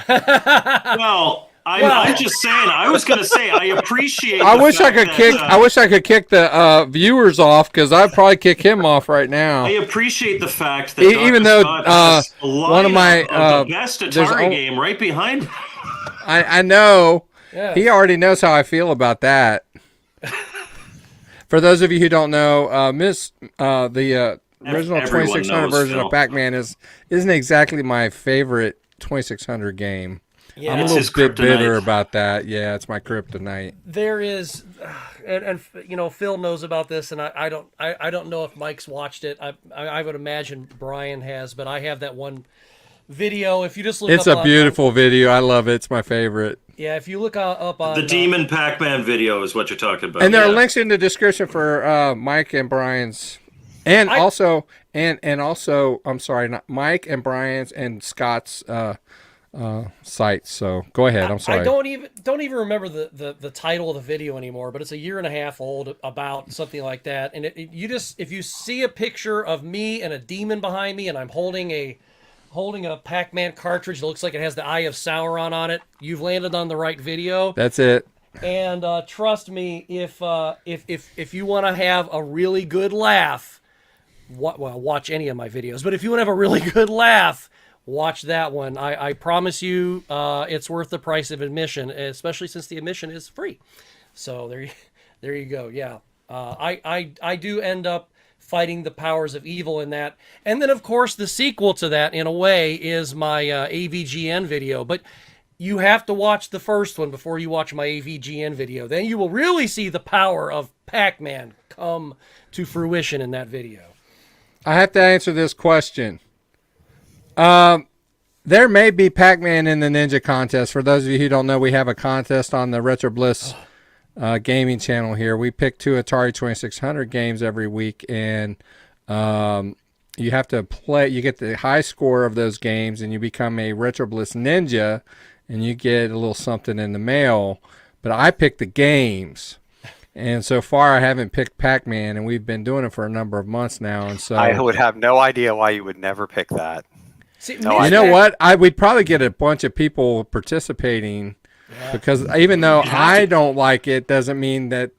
Well, I'm just saying. I was going to say I appreciate. I the wish I fact could that, kick. I wish I could kick the viewers off because I'd probably kick him off right now. I appreciate the fact that Even Dr. though Scott has a one of my lineup of the best there's Atari game right behind him. I know Yes. he already knows how I feel about that. For those of you who don't know, the original Everyone 2600 knows, version Phil. of Pac-Man isn't exactly my favorite 2600 game. Yeah. I'm a It's little his bit bitter kryptonite. about that. Yeah, it's my kryptonite. There is, and you know, Phil knows about this, and I don't know if Mike's watched it. I would imagine Brian has, but I have that one video. If you just look, It's up a on- beautiful video. I love it. It's my favorite. yeah, if you look up on The Demon Pac-Man video is what you're talking about. And there are yeah. links in the description for Mike and Brian's, and also I'm sorry, not Mike and Brian's and Scott's sites. So go ahead. I'm sorry. I don't even remember the title of the video anymore, but it's a year and a half old, about something like that. And if you see a picture of me and a demon behind me, and I'm holding a Pac-Man cartridge that looks like it has the Eye of Sauron on it, you've landed on the right video. That's it. And trust me, if you want to have a really good laugh, watch any of my videos. But if you want to have a really good laugh, watch that one. I promise you, it's worth the price of admission, especially since the admission is free. So there you go. Yeah, I do end up fighting the powers of evil in that. And then, of course, the sequel to that, in a way, is my AVGN video. But you have to watch the first one before you watch my AVGN video. Then you will really see the power of Pac-Man come to fruition in that video. I have to answer this question. There may be Pac-Man in the Ninja contest. For those of you who don't know, we have a contest on the Retro Bliss gaming channel here. We pick 2 Atari 2600 games every week, and you have to play. You get the high score of those games, and you become a Retro Bliss Ninja, and you get a little something in the mail. But I pick the games. And so far, I haven't picked Pac-Man, and we've been doing it for a number of months now. And so I would have no idea why you would never pick that. See, No, you know what? We'd probably get a bunch of people participating because even though I don't like it, doesn't mean that.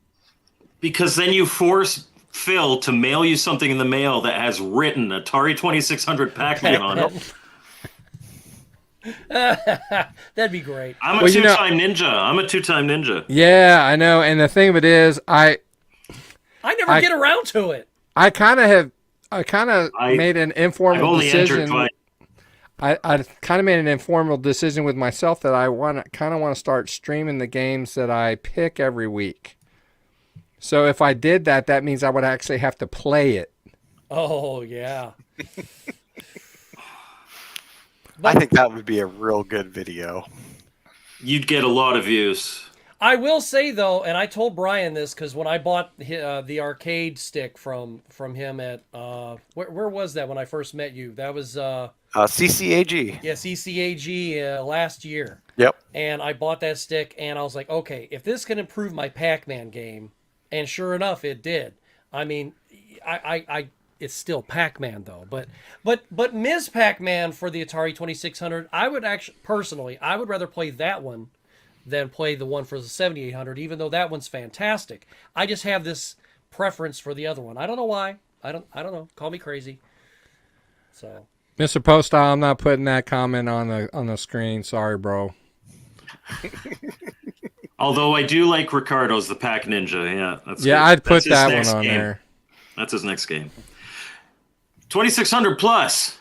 Because then you force Phil to mail you something in the mail that has written Atari 2600 Pac-Man on it. That'd be great. I'm a Well, you know- two-time ninja. Yeah, I know. And the thing of it is, I never get around to it. I kind of made an I've informal only entered decision. twice. I kind of made an informal decision with myself that I want to start streaming the games that I pick every week. So if I did that, that means I would actually have to play it. Oh yeah. I think that would be a real good video. You'd get a lot of views. I will say though, and I told Brian this because when I bought the arcade stick from him at where was that when I first met you? That was CCAG. yeah, CCAG last year. Yep. And I bought that stick, and I was like, okay, if this can improve my Pac-Man game, and sure enough, it did. I mean, I it's still Pac-Man though, but Ms. Pac-Man for the Atari 2600, I would rather play that one than play the one for the 7800, even though that one's fantastic. I just have this preference for the other one. I don't know why. I don't know. Call me crazy. So. Mr. Postile, I'm not putting that comment on the screen. Sorry, bro. Although I do like Ricardo's The Pac Ninja. Yeah, that's good. I'd put That's his that one next on game. there. That's his next game. 2600 plus.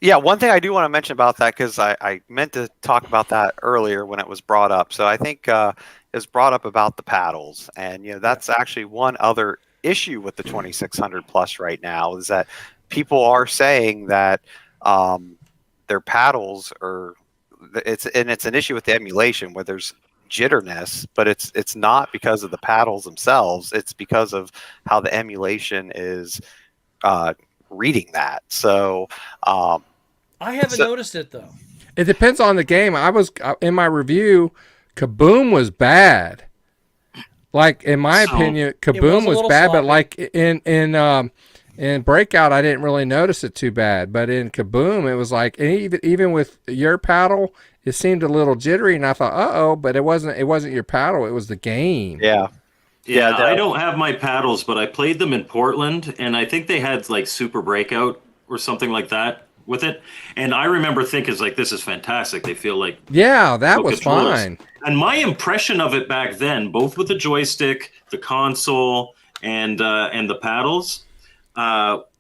Yeah, one thing I do want to mention about that, because I meant to talk about that earlier when it was brought up. So I think it was brought up about the paddles. And, that's actually one other issue with the 2600 plus right now is that people are saying that their paddles are it's an issue with the emulation where there's jitterness, but it's not because of the paddles themselves. It's because of how the emulation is reading that. So I haven't noticed it though. It depends on the game. I was in my review Kaboom was bad. Like in my So- opinion, was Kaboom a was little bad, but sloppy. like in Breakout, I didn't really notice it too bad. But in Kaboom, it was like, and even with your paddle, it seemed a little jittery, and I thought, oh, but it wasn't your paddle, it was the game. Yeah. Yeah, Yeah, I don't have my paddles, but I played them in Portland, and I think they had like Super Breakout or something like that with it. And I remember thinking, like, this is fantastic. They feel like Yeah, that real was controllers. fine. And my impression of it back then, both with the joystick, the console, and the paddles,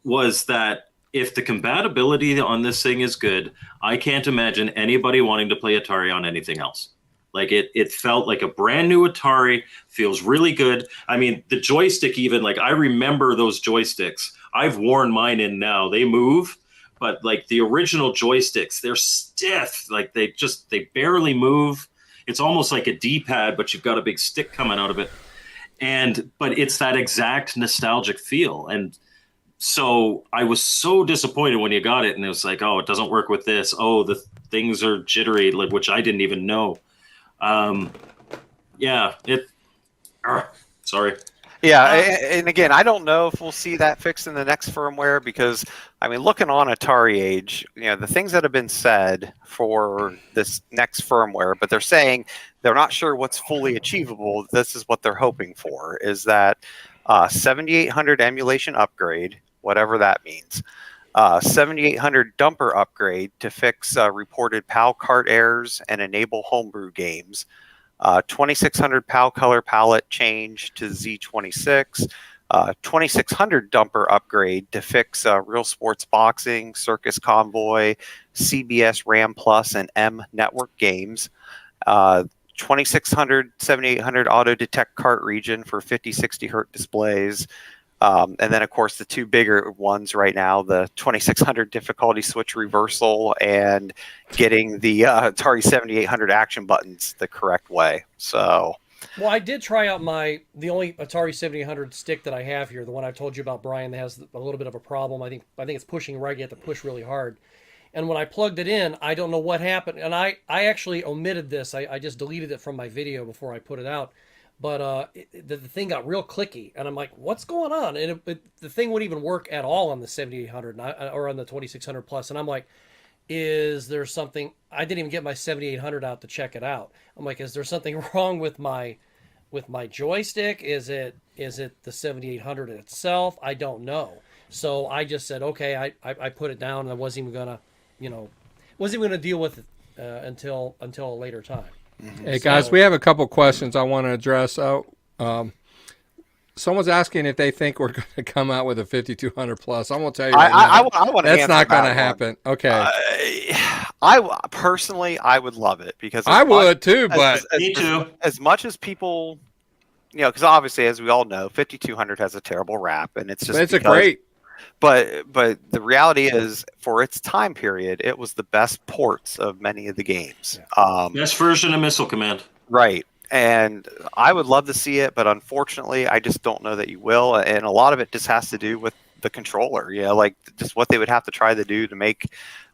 was that if the compatibility on this thing is good, I can't imagine anybody wanting to play Atari on anything else. Like it felt like a brand new Atari, feels really good. I mean, the joystick even, like I remember those joysticks. I've worn mine in now. They move, but like the original joysticks, they're stiff. Like they barely move. It's almost like a D-pad, but you've got a big stick coming out of it. But it's that exact nostalgic feel. And so I was so disappointed when you got it, and it was like, oh, it doesn't work with this. Oh, the things are jittery, like which I didn't even know. Yeah, sorry. Yeah, and again, I don't know if we'll see that fixed in the next firmware because, I mean, looking on Atari Age, the things that have been said for this next firmware, but they're saying they're not sure what's fully achievable. This is what they're hoping for, is that 7800 emulation upgrade, whatever that means, 7800 dumper upgrade to fix reported PAL cart errors and enable homebrew games, 2600 PAL color palette change to Z26, 2600 dumper upgrade to fix Real Sports Boxing, Circus Convoy, CBS RAM Plus, and M Network games, 2600, 7800 auto detect cart region for 50, 60 hertz displays. And then, of course, the two bigger ones right now, the 2600 difficulty switch reversal and getting the Atari 7800 action buttons the correct way. So, Well, I did try out the only Atari 7800 stick that I have here, the one I told you about, Brian, that has a little bit of a problem. I think it's pushing right. You have to push really hard. And when I plugged it in, I don't know what happened. And I actually omitted this. I just deleted it from my video before I put it out. But the thing got real clicky, and I'm like, "What's going on?" And the thing wouldn't even work at all on the 7800 or on the 2600 plus. And I'm like, "Is there something?" I didn't even get my 7800 out to check it out. I'm like, "Is there something wrong with my joystick? Is it the 7800 itself? I don't know." So I just said, "Okay." I put it down, and I wasn't even gonna deal with it until a later time. Hey guys, we have a couple questions I want to address. Someone's asking if they think we're going to come out with a 5200 plus. I'm going to tell you right now, I want to that's answer not going to that happen. Okay, I personally, I would love it because I would too, but Me too. as much as people, because obviously, as we all know, 5200 has a terrible rap, and it's just it's a great. But the reality is, for its time period, it was the best ports of many of the games. Best version of Missile Command. Right. And I would love to see it, but unfortunately, I just don't know that you will. And a lot of it just has to do with the controller, like just what they would have to try to do to make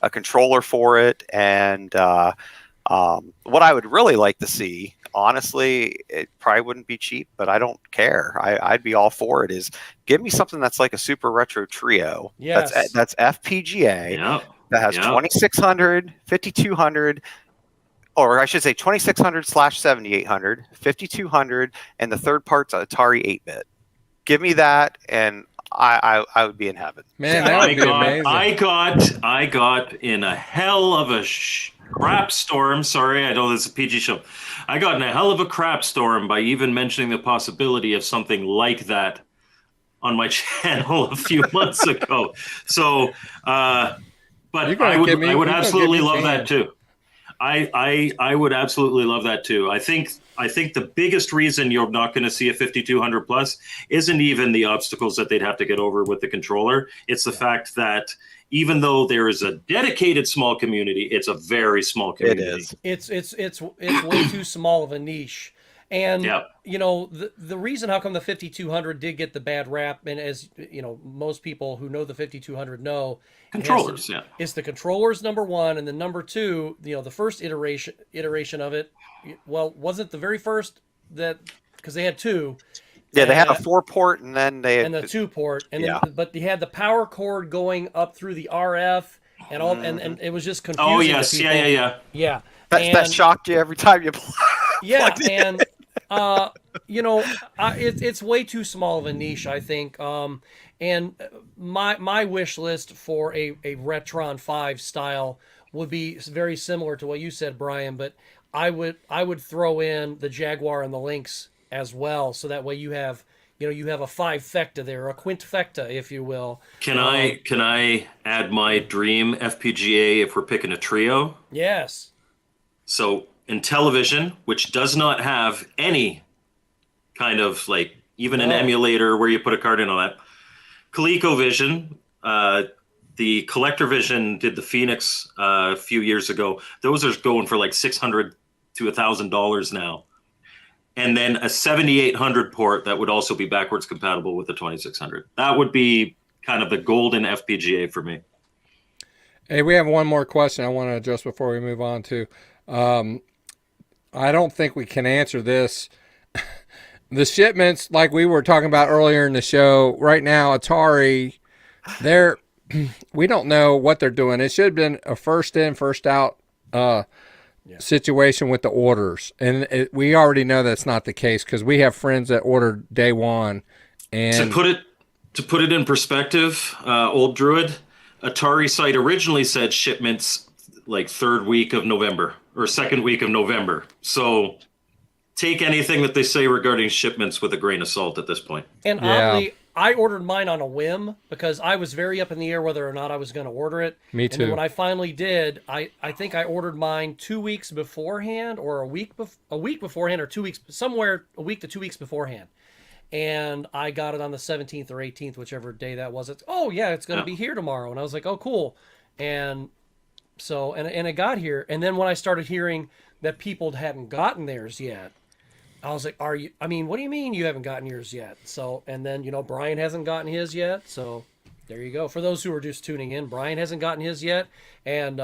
a controller for it. And what I would really like to see, honestly, it probably wouldn't be cheap, but I don't care. I'd be all for it. Is give me something that's like a Super Retro Trio. Yes. That's FPGA. Yep. That has 2600, 5200, or I should say 2600/7800, 5200, and the third part's Atari 8-bit. Give me that, and I would be in heaven. Man, that would be amazing. I got in a hell of a crap storm. Sorry, I know this is a PG show. I got in a hell of a crap storm by even mentioning the possibility of something like that on my channel a few months ago. So, but I would absolutely love that too. I would absolutely love that too. I think the biggest reason you're not going to see a 5200 plus isn't even the obstacles that they'd have to get over with the controller. It's the fact that even though there is a dedicated small community, it's a very small community. It is. It's way too small of a niche. And Yeah. the reason how come the 5200 did get the bad rap, and as most people who know the 5200 know, Controllers, yeah. it's the controllers, number one, and then number two, the first iteration of it, well, wasn't the very first that, because they had two. Yeah, they had a 4-port, and then they and the 2-port, and yeah. then but they had the power cord going up through the RF and all, and it was just confusing. Oh yes, to people. yeah. That shocked you every time you play. Yeah, and it's way too small of a niche, I think. And my wish list for a Retron 5 style would be very similar to what you said, Brian. But I would throw in the Jaguar and the Lynx as well, so that way you have a 5-fecta there, a quintfecta, if you will. Can I add my dream FPGA if we're picking a trio? Yes. So in television, which does not have any kind of like even an emulator where you put a card in, all that. ColecoVision, the CollectorVision did the Phoenix a few years ago. Those are going for like $600 to $1,000 now. And then a 7800 port that would also be backwards compatible with the 2600. That would be kind of the golden FPGA for me. Hey, we have one more question I want to address before we move on to. I don't think we can answer this. The shipments, like we were talking about earlier in the show, right now, Atari, we don't know what they're doing. It should have been a first in, first out situation with the orders. And we already know that's not the case because we have friends that ordered day one. And to put it in perspective, Old Druid, Atari site originally said shipments like third week of November or second week of November. So take anything that they say regarding shipments with a grain of salt at this point. And oddly, I ordered mine on a whim because I was very up in the air whether or not I was going to order it. Me too. And then when I finally did, I think I ordered mine 2 weeks beforehand, or a week beforehand, or 2 weeks, somewhere a week to 2 weeks beforehand. And I got it on the 17th or 18th, whichever day that was. It's going to be here tomorrow. And I was like, oh, cool. And so, and it got here. And then when I started hearing that people hadn't gotten theirs yet, I was like, what do you mean you haven't gotten yours yet? So, and then, Brian hasn't gotten his yet. So there you go. For those who are just tuning in, Brian hasn't gotten his yet. And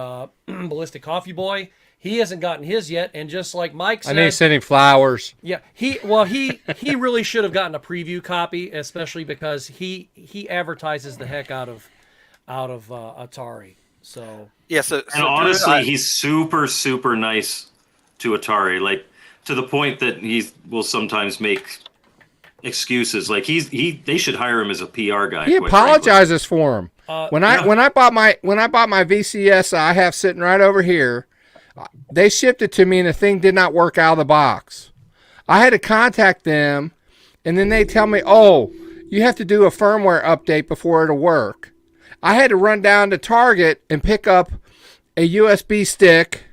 Ballistic Coffee Boy, he hasn't gotten his yet. And just like Mike said, I need to send him flowers. Yeah, he really should have gotten a preview copy, especially because he advertises the heck out of Atari. So yeah, so honestly, he's super, super nice to Atari, like to the point that he will sometimes make excuses. Like they should hire him as a PR guy. He apologizes for him. When I bought my VCS I have sitting right over here, they shipped it to me and the thing did not work out of the box. I had to contact them, and then they tell me, "Oh, you have to do a firmware update before it'll work." I had to run down to Target and pick up a USB stick,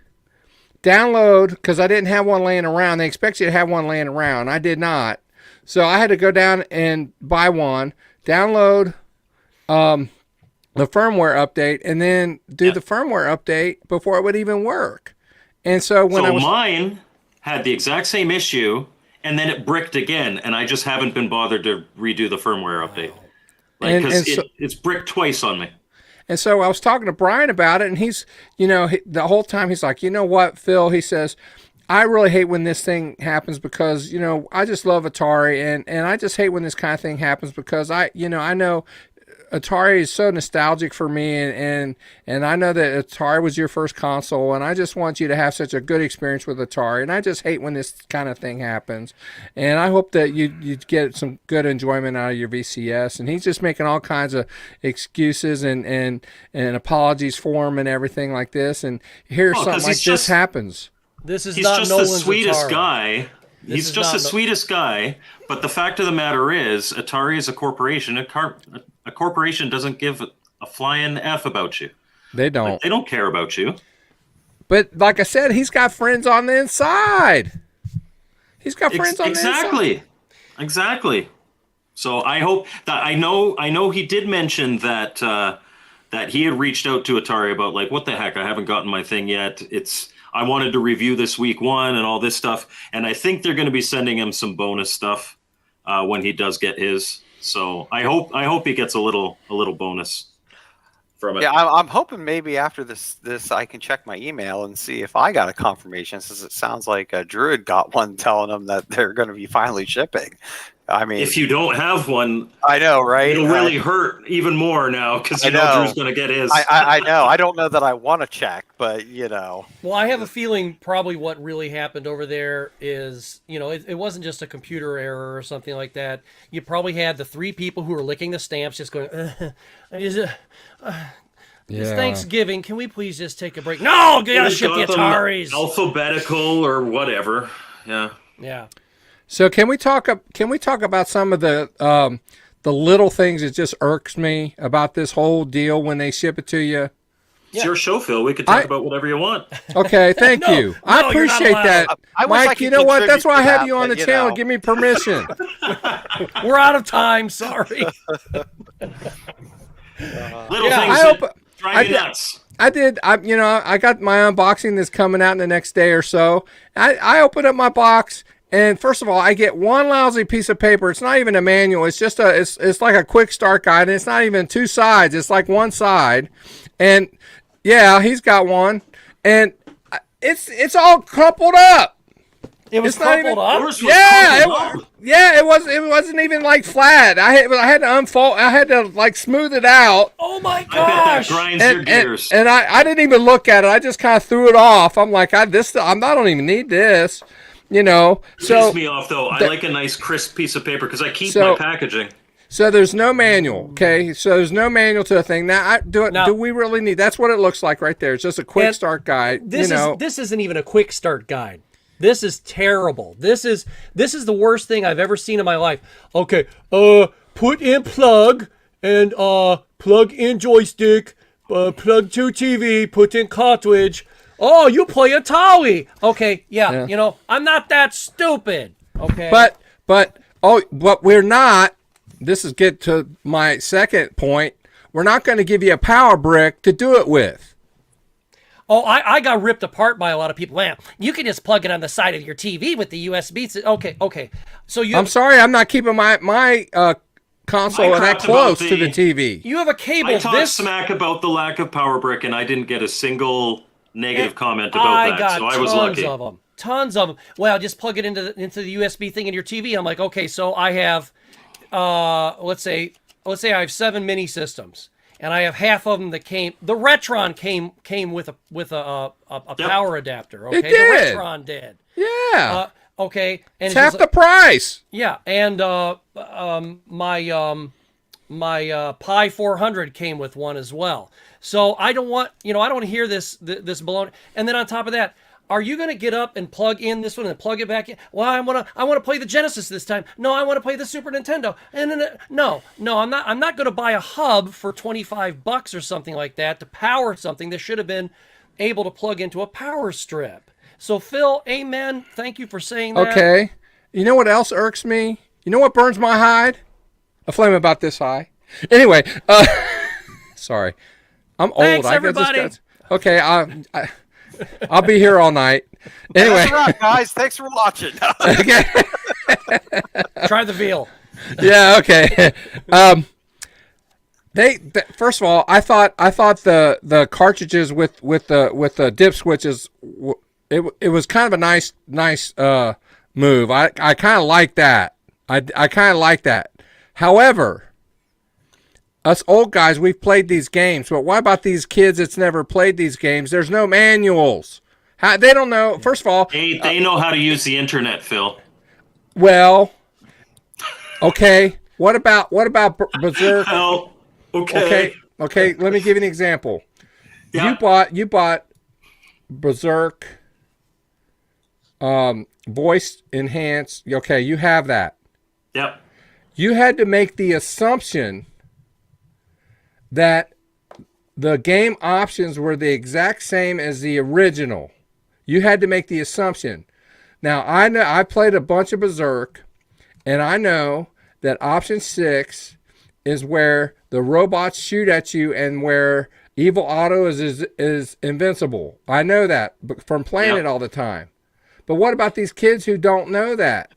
download, because I didn't have one laying around. They expect you to have one laying around. I did not. So I had to go down and buy one, download the firmware update, and then do the firmware update before it would even work. And so mine had the exact same issue, and then it bricked again, and I just haven't been bothered to redo the firmware update. Because it's bricked twice on me. And so I was talking to Brian about it, and he's, the whole time he's like, you know what, Phil? He says, I really hate when this thing happens because, I just love Atari, and I just hate when this kind of thing happens because I know Atari is so nostalgic for me, and I know that Atari was your first console, and I just want you to have such a good experience with Atari, and I just hate when this kind of thing happens, and I hope that you get some good enjoyment out of your VCS. And he's just making all kinds of excuses and apologies for him and everything like this, and here's something like this happens. He's just Nolan's the sweetest Atari. Guy. He's just the sweetest guy, but the fact of the matter is, Atari is a corporation. A corporation doesn't give a flying F about you. They don't. Like, they don't care about you. But like I said, he's got friends on the inside. He's got friends on the inside. Exactly. So I hope that I know he did mention that that he had reached out to Atari about like, what the heck, I haven't gotten my thing yet. I wanted to review this week 1 and all this stuff. And I think they're going to be sending him some bonus stuff when he does get his. So I hope he gets a little bonus from it. Yeah, I'm hoping maybe after this I can check my email and see if I got a confirmation, since it sounds like Druid got one telling them that they're going to be finally shipping. I mean, if you don't have one, I know, right? It'll really hurt even more now because you know Drew's going to get his. I know. I don't know that I want to check, but you know. Well, I have a feeling probably what really happened over there is, you know, it wasn't just a computer error or something like that. You probably had the 3 people who were licking the stamps just going, It's Thanksgiving. Can we please just take a break? No, you gotta ship the Ataris. Alphabetical or whatever. Yeah. Yeah. So can we talk about some of the little things that just irks me about this whole deal when they ship it to you? It's your show, Phil. We could talk about whatever you want. Okay, thank you. I appreciate that. Mike, you know what? That's why I have you on the channel. Give me permission. We're out of time. Sorry. Little things that drive me nuts. I got my unboxing that's coming out in the next day or so. I opened up my box. And first of all, I get one lousy piece of paper. It's not even a manual. It's just it's like a quick start guide, and it's not even 2 sides. It's like 1 side. And yeah, he's got one, and it's all crumpled up. It was crumpled up. It wasn't even like flat. I had to unfold. I had to like smooth it out. Oh my gosh! I bet that grinds your gears. And I didn't even look at it. I just kind of threw it off. I'm like, I don't even need this. You know, so pisses me off though. I like a nice crisp piece of paper because I keep my packaging. So there's no manual, okay? So there's no manual to the thing. Now, do we really need? That's what it looks like right there. It's just a quick start guide. This isn't even a quick start guide. This is terrible. This is the worst thing I've ever seen in my life. Okay, put in plug and plug in joystick, plug to TV, put in cartridge. Oh, you play Atari. Okay, yeah. You know, I'm not that stupid. Okay. But we're not. This is get to my second point. We're not going to give you a power brick to do it with. Oh, I got ripped apart by a lot of people. Man, you can just plug it on the side of your TV with the USB. Okay. So I'm sorry, I'm not keeping my console that close to the TV. You have a cable. I talked smack about the lack of power brick, and I didn't get a single negative comment about that, so I was lucky. Tons of them. Well, just plug it into the USB thing in your TV. I'm like, okay, so I have, let's say I have 7 mini systems, and I have half of them that came. The Retron came with a power adapter. Okay, it did. The Retron did. Yeah. Okay, and it's half the price. Yeah, and my Pi 400 came with one as well. So I don't want to hear this baloney. And then on top of that, are you going to get up and plug in this one and plug it back in? Well, I want to play the Genesis this time. No, I want to play the Super Nintendo. And then no, I'm not going to buy a hub for $25 or something like that to power something that should have been able to plug into a power strip. So Phil, amen. Thank you for saying that. Okay. You know what else irks me? You know what burns my hide? A flame about this high. Anyway, sorry. I'm old. Thanks, everybody. Okay, I'll be here all night. Anyway, that's right, guys. Thanks for watching. Okay. Try the veal. Yeah. Okay. First of all, I thought the cartridges with the dip switches, it was kind of a nice move. I kind of like that. I kind of like that. However, us old guys, we've played these games, but what about these kids that's never played these games? There's no manuals. They don't know. First of all, they know how to use the internet, Phil. Well, okay. What about Berserk? Well, okay. Okay. Let me give you an example. Yeah. You bought Berserk, voice enhanced. Okay, you have that. Yep. You had to make the assumption that the game options were the exact same as the original. You had to make the assumption. Now, I know I played a bunch of Berserk, and I know that option 6 is where the robots shoot at you and where Evil Auto is invincible. I know that from playing it all the time. But what about these kids who don't know that?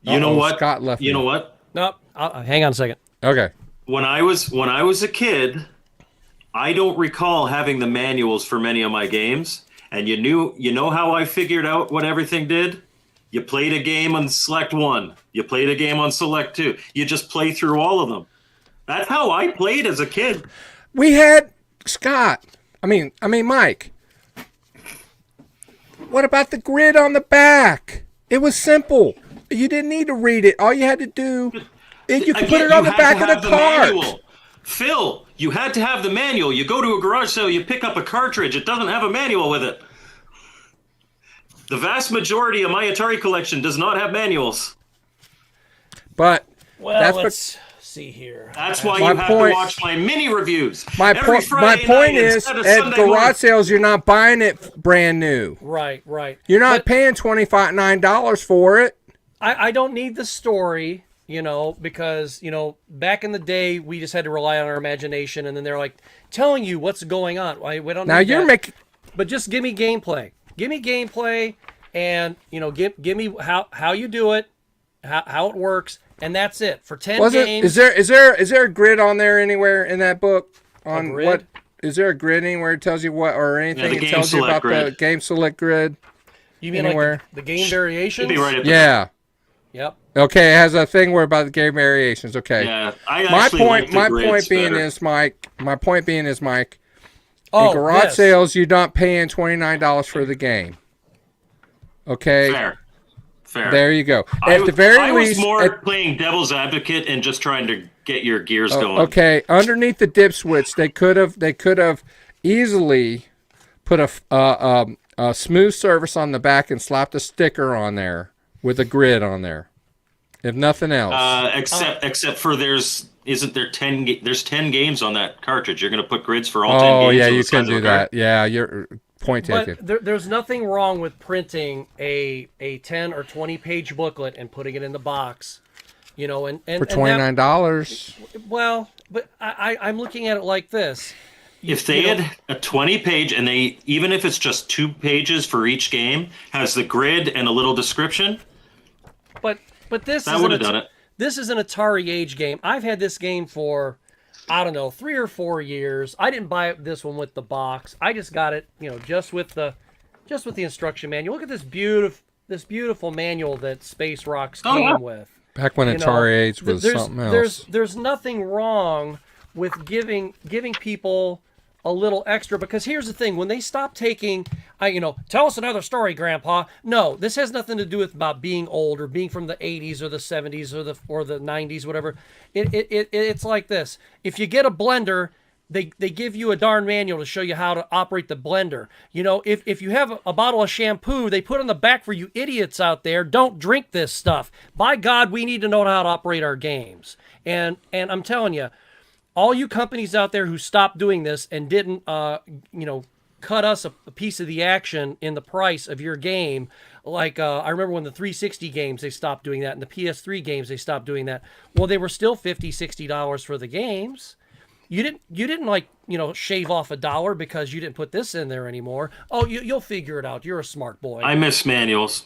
You know what? Scott left You me. know what? No, hang on a second. Okay. When I was a kid, I don't recall having the manuals for many of my games. And you know how I figured out what everything did? You played a game on Select 1. You played a game on Select 2. You just play through all of them. That's how I played as a kid. We had Scott. I mean Mike. What about the grid on the back? It was simple. You didn't need to read it. All you had to do is you could put it on the back of the cart. Manual. Phil, you had to have the manual. You go to a garage sale, you pick up a cartridge. It doesn't have a manual with it. The vast majority of my Atari collection does not have manuals. But Well, let's see here. That's why My you have point- to watch my mini reviews. my every Friday point night is, instead of at Sunday garage morning. sales, you're not buying it brand new. Right. You're not But paying $29 for it. I don't need the story, because, back in the day, we just had to rely on our imagination, and then they're like telling you what's going on. We don't Now need you're that. making. But just give me gameplay. Give me gameplay, and give me how you do it, how it works, and that's it for 10 games. Is there a grid on there anywhere in that book on grid? what? Is there a grid anywhere that tells you what or anything the that game tells you select about the grid. game select grid? You mean anywhere? like the game variations? Should be right at the Yeah. Yep. Okay, it has a thing where about the game variations. Okay. Yeah, I My actually point. like the My grids point being better. is, Mike. My point being is, Mike. Oh, in garage yes. sales, you're not paying $29 for the game. Okay. Fair. There you go. I At the very I least, was more playing devil's advocate and just trying to get your gears going. okay. Underneath the dip switch, they could have easily put a smooth surface on the back and slapped a sticker on there with a grid on there, if nothing else. Except for there's 10 games on that cartridge. You're going to put grids for all 10 oh games. yeah, on you the can sides of do the card? that. Yeah, you're point taken. But there's nothing wrong with printing a 10 or 20 page booklet and putting it in the box, and For and that- $29. Well, but I'm looking at it like this. If they had a 20-page, and they even if it's just 2 pages for each game, has the grid and a little description, But this that is would have done it. This is an Atari age game. I've had this game for, I don't know, 3 or 4 years. I didn't buy this one with the box. I just got it, just with the instruction manual. Look at this beautiful manual that Space Rocks came with. Back when Atari Age was something else. There's nothing wrong with giving people a little extra, because here's the thing: when they stop taking, tell us another story, Grandpa. No, this has nothing to do with about being old or being from the 80s or the 70s or the 90s, whatever. It's like this: if you get a blender, they give you a darn manual to show you how to operate the blender. If you have a bottle of shampoo, they put on the back for you idiots out there, don't drink this stuff. By God, we need to know how to operate our games. And I'm telling you, all you companies out there who stopped doing this and didn't, cut us a piece of the action in the price of your game. Like, I remember when the 360 games, they stopped doing that, and the PS3 games, they stopped doing that. Well, they were still $50, $60 for the games. You didn't shave off $1 because you didn't put this in there anymore. Oh, you'll figure it out. You're a smart boy. I miss manuals.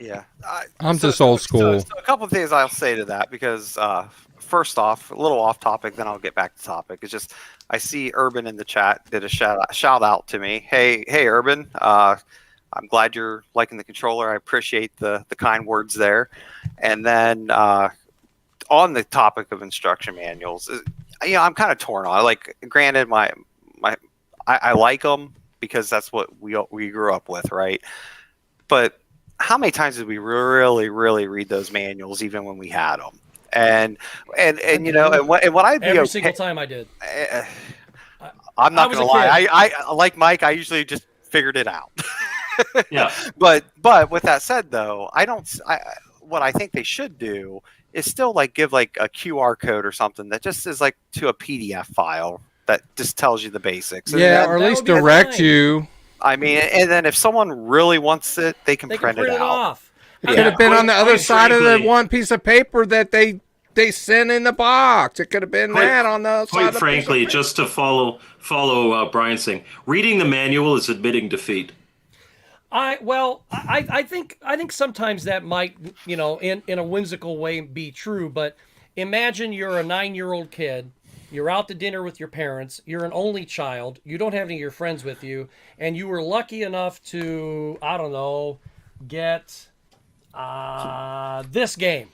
Yeah. I'm just old school. So a couple of things I'll say to that, because first off, a little off topic, then I'll get back to topic. It's just I see Urban in the chat did a shout out to me. Hey, Urban. I'm glad you're liking the controller. I appreciate the kind words there. And then on the topic of instruction manuals, I'm kind of torn on. Like, granted, I like them because that's what we grew up with, right? But how many times did we really read those manuals, even when we had them? And what I Every single time I did. I'm not I was gonna a lie. kid. I like Mike. I usually just figured it out. Yeah. But with that said, though, what I think they should do is still give a QR code or something that just is to a PDF file that just tells you the basics. And Yeah, then, or at that least would be direct fine. you. I mean, and then if someone really wants it, they can They can print print it it out. off. It could have been on the other side of the one piece of paper that they they sent in the box. It could have been that on the side Quite of the frankly, Berserker. just to follow Brian's saying, reading the manual is admitting defeat. I think sometimes that might, in a whimsical way be true, but imagine you're a 9-year-old kid, you're out to dinner with your parents, you're an only child, you don't have any of your friends with you, and you were lucky enough to, I don't know, get this game.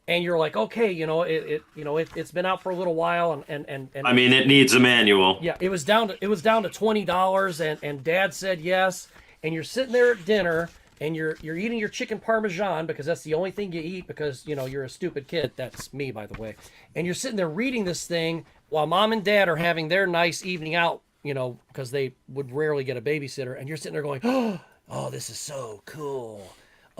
And you're like, okay, it's been out for a little while, and I mean, it needs a manual. yeah, it was down to $20, and Dad said yes, and you're sitting there at dinner, and you're eating your chicken parmesan because that's the only thing you eat because you're a stupid kid. That's me, by the way. And you're sitting there reading this thing while Mom and Dad are having their nice evening out, because they would rarely get a babysitter, and you're sitting there going, oh, this is so cool.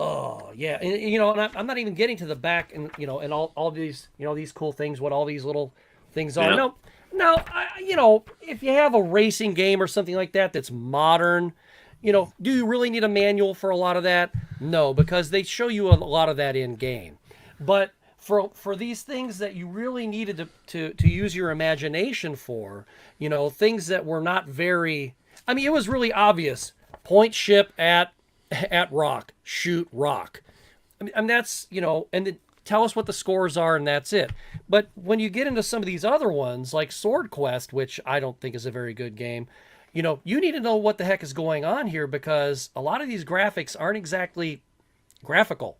Oh yeah, and I'm not even getting to the back and and all these these cool things, what all these little things are. Yeah. No, if you have a racing game or something like that that's modern, do you really need a manual for a lot of that? No, because they show you a lot of that in game. But for these things that you really needed to use your imagination for, things that were not very. I mean, it was really obvious. Point ship at rock, shoot rock. I mean that's and then tell us what the scores are, and that's it. But when you get into some of these other ones, like Sword Quest, which I don't think is a very good game, you need to know what the heck is going on here because a lot of these graphics aren't exactly graphical.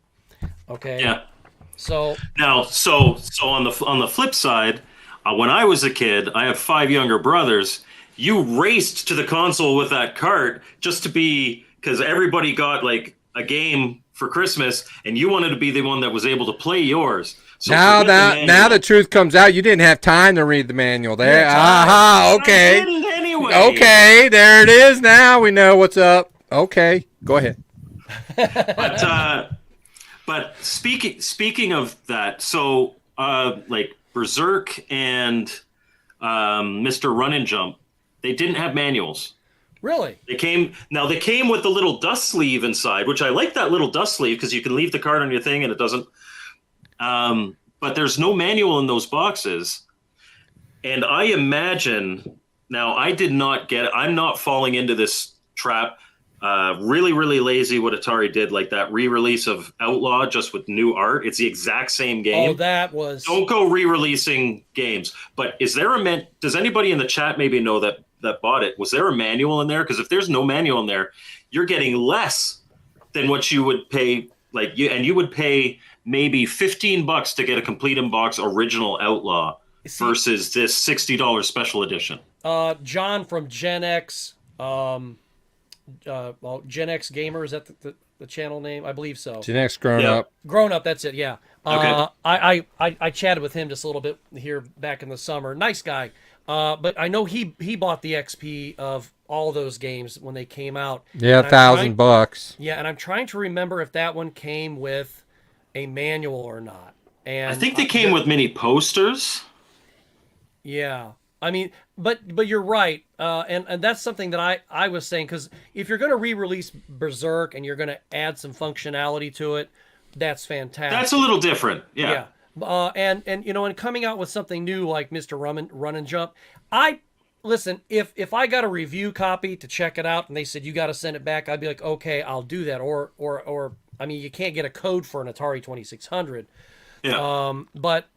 Okay. Yeah. So Now, so on the flip side, when I was a kid, I have 5 younger brothers. You raced to the console with that cart just to be because everybody got like a game for Christmas, and you wanted to be the one that was able to play yours. So Now forget the now manual. the truth comes out. You didn't have time to read the manual there. Yeah, Aha, I okay. didn't anyway. Okay, there it is. Now we know what's up. Okay, go ahead. But speaking of that, so like Berserk and Mr. Run and Jump, they didn't have manuals. really, They came with the little dust sleeve inside, which I like that little dust sleeve because you can leave the card on your thing and it doesn't. But there's no manual in those boxes, and I imagine now I did not get it. I'm not falling into this trap. Really, really lazy what Atari did, like that re-release of Outlaw just with new art. It's the exact same game. oh, that was Don't go re-releasing games. But does anybody in the chat maybe know that bought it? Was there a manual in there? Because if there's no manual in there, you're getting less than what you would pay. You would pay maybe $15 to get a complete in box original Outlaw versus this $60 special edition. John from Gen X. Gen X Gamer, is that the channel name? I believe so. Gen X grown Yeah. up. Grown Up, that's it, yeah. Okay. I chatted with him just a little bit here back in the summer. Nice guy. But I know he bought the XP of all those games when they came out. Yeah, And I'm $1,000. Yeah, and I'm trying to remember if that one came with a manual or not. And I think they came with mini posters. Yeah. I mean, but you're right, and that's something that I was saying, because if you're going to re-release Berserk and you're going to add some functionality to it, that's fantastic. That's a little different. Yeah. And and coming out with something new like Mr. Run and Jump, listen, if I got a review copy to check it out and they said you got to send it back, I'd be like, okay, I'll do that. Or I mean, you can't get a code for an Atari 2600. Yeah. But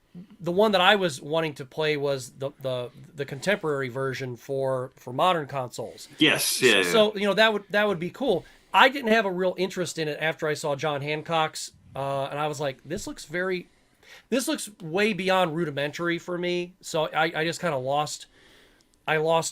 the one that I was wanting to play was the contemporary version for modern consoles. Yes. Yeah. So that would be cool. I didn't have a real interest in it after I saw John Hancock's, and I was like, this looks way beyond rudimentary for me. So I just kind of lost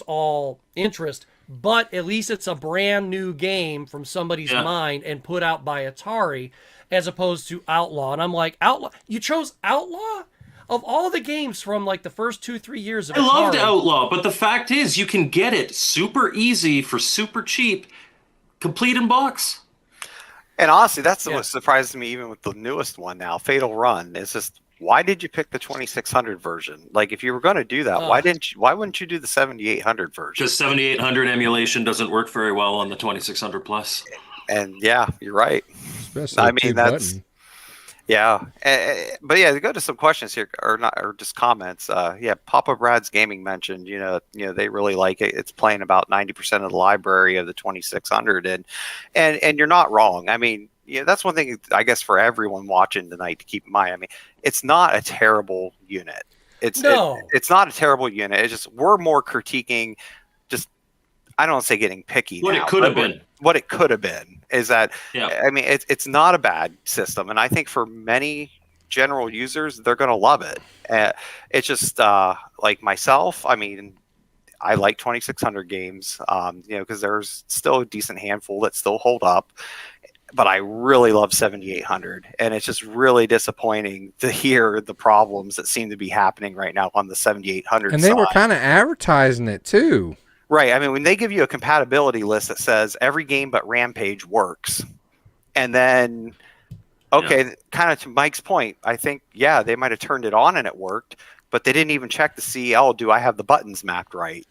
all interest. But at least it's a brand new game from somebody's mind and put out by Atari, as opposed to Outlaw. And I'm like, Outlaw? You chose Outlaw? Of all the games from like the first 2-3 years of Atari. I loved Outlaw, but the fact is you can get it super easy for super cheap, complete in box. And honestly, that's what surprised me even with the newest one now, Fatal Run. It's just, why did you pick the 2600 version? Like, if you were going to do that, why wouldn't you do the 7800 version? Because 7800 emulation doesn't work very well on the 2600 plus. And yeah, you're right. Especially I mean, that's two-button. Yeah, but yeah, to go to some questions here, or not, or just comments. Yeah, Papa Brad's Gaming mentioned, they really like it. It's playing about 90% of the library of the 2600, and you're not wrong. I mean, that's one thing I guess for everyone watching tonight to keep in mind. I mean, it's not a terrible unit. It's not a terrible unit. It's just we're more critiquing. Just I don't say getting picky. What now, it could have been. What it could have been is that, Yeah. I mean, it's not a bad system, and I think for many general users, they're going to love it. It's just like myself. I mean, I like 2600 games, because there's still a decent handful that still hold up. But I really love 7800, and it's just really disappointing to hear the problems that seem to be happening right now on the 7800 And they were side. kind of advertising it too. Right. I mean, when they give you a compatibility list that says every game but Rampage works, and then, okay, kind of to Mike's point, I think, yeah, they might have turned it on and it worked, but they didn't even check to see, oh, do I have the buttons mapped right?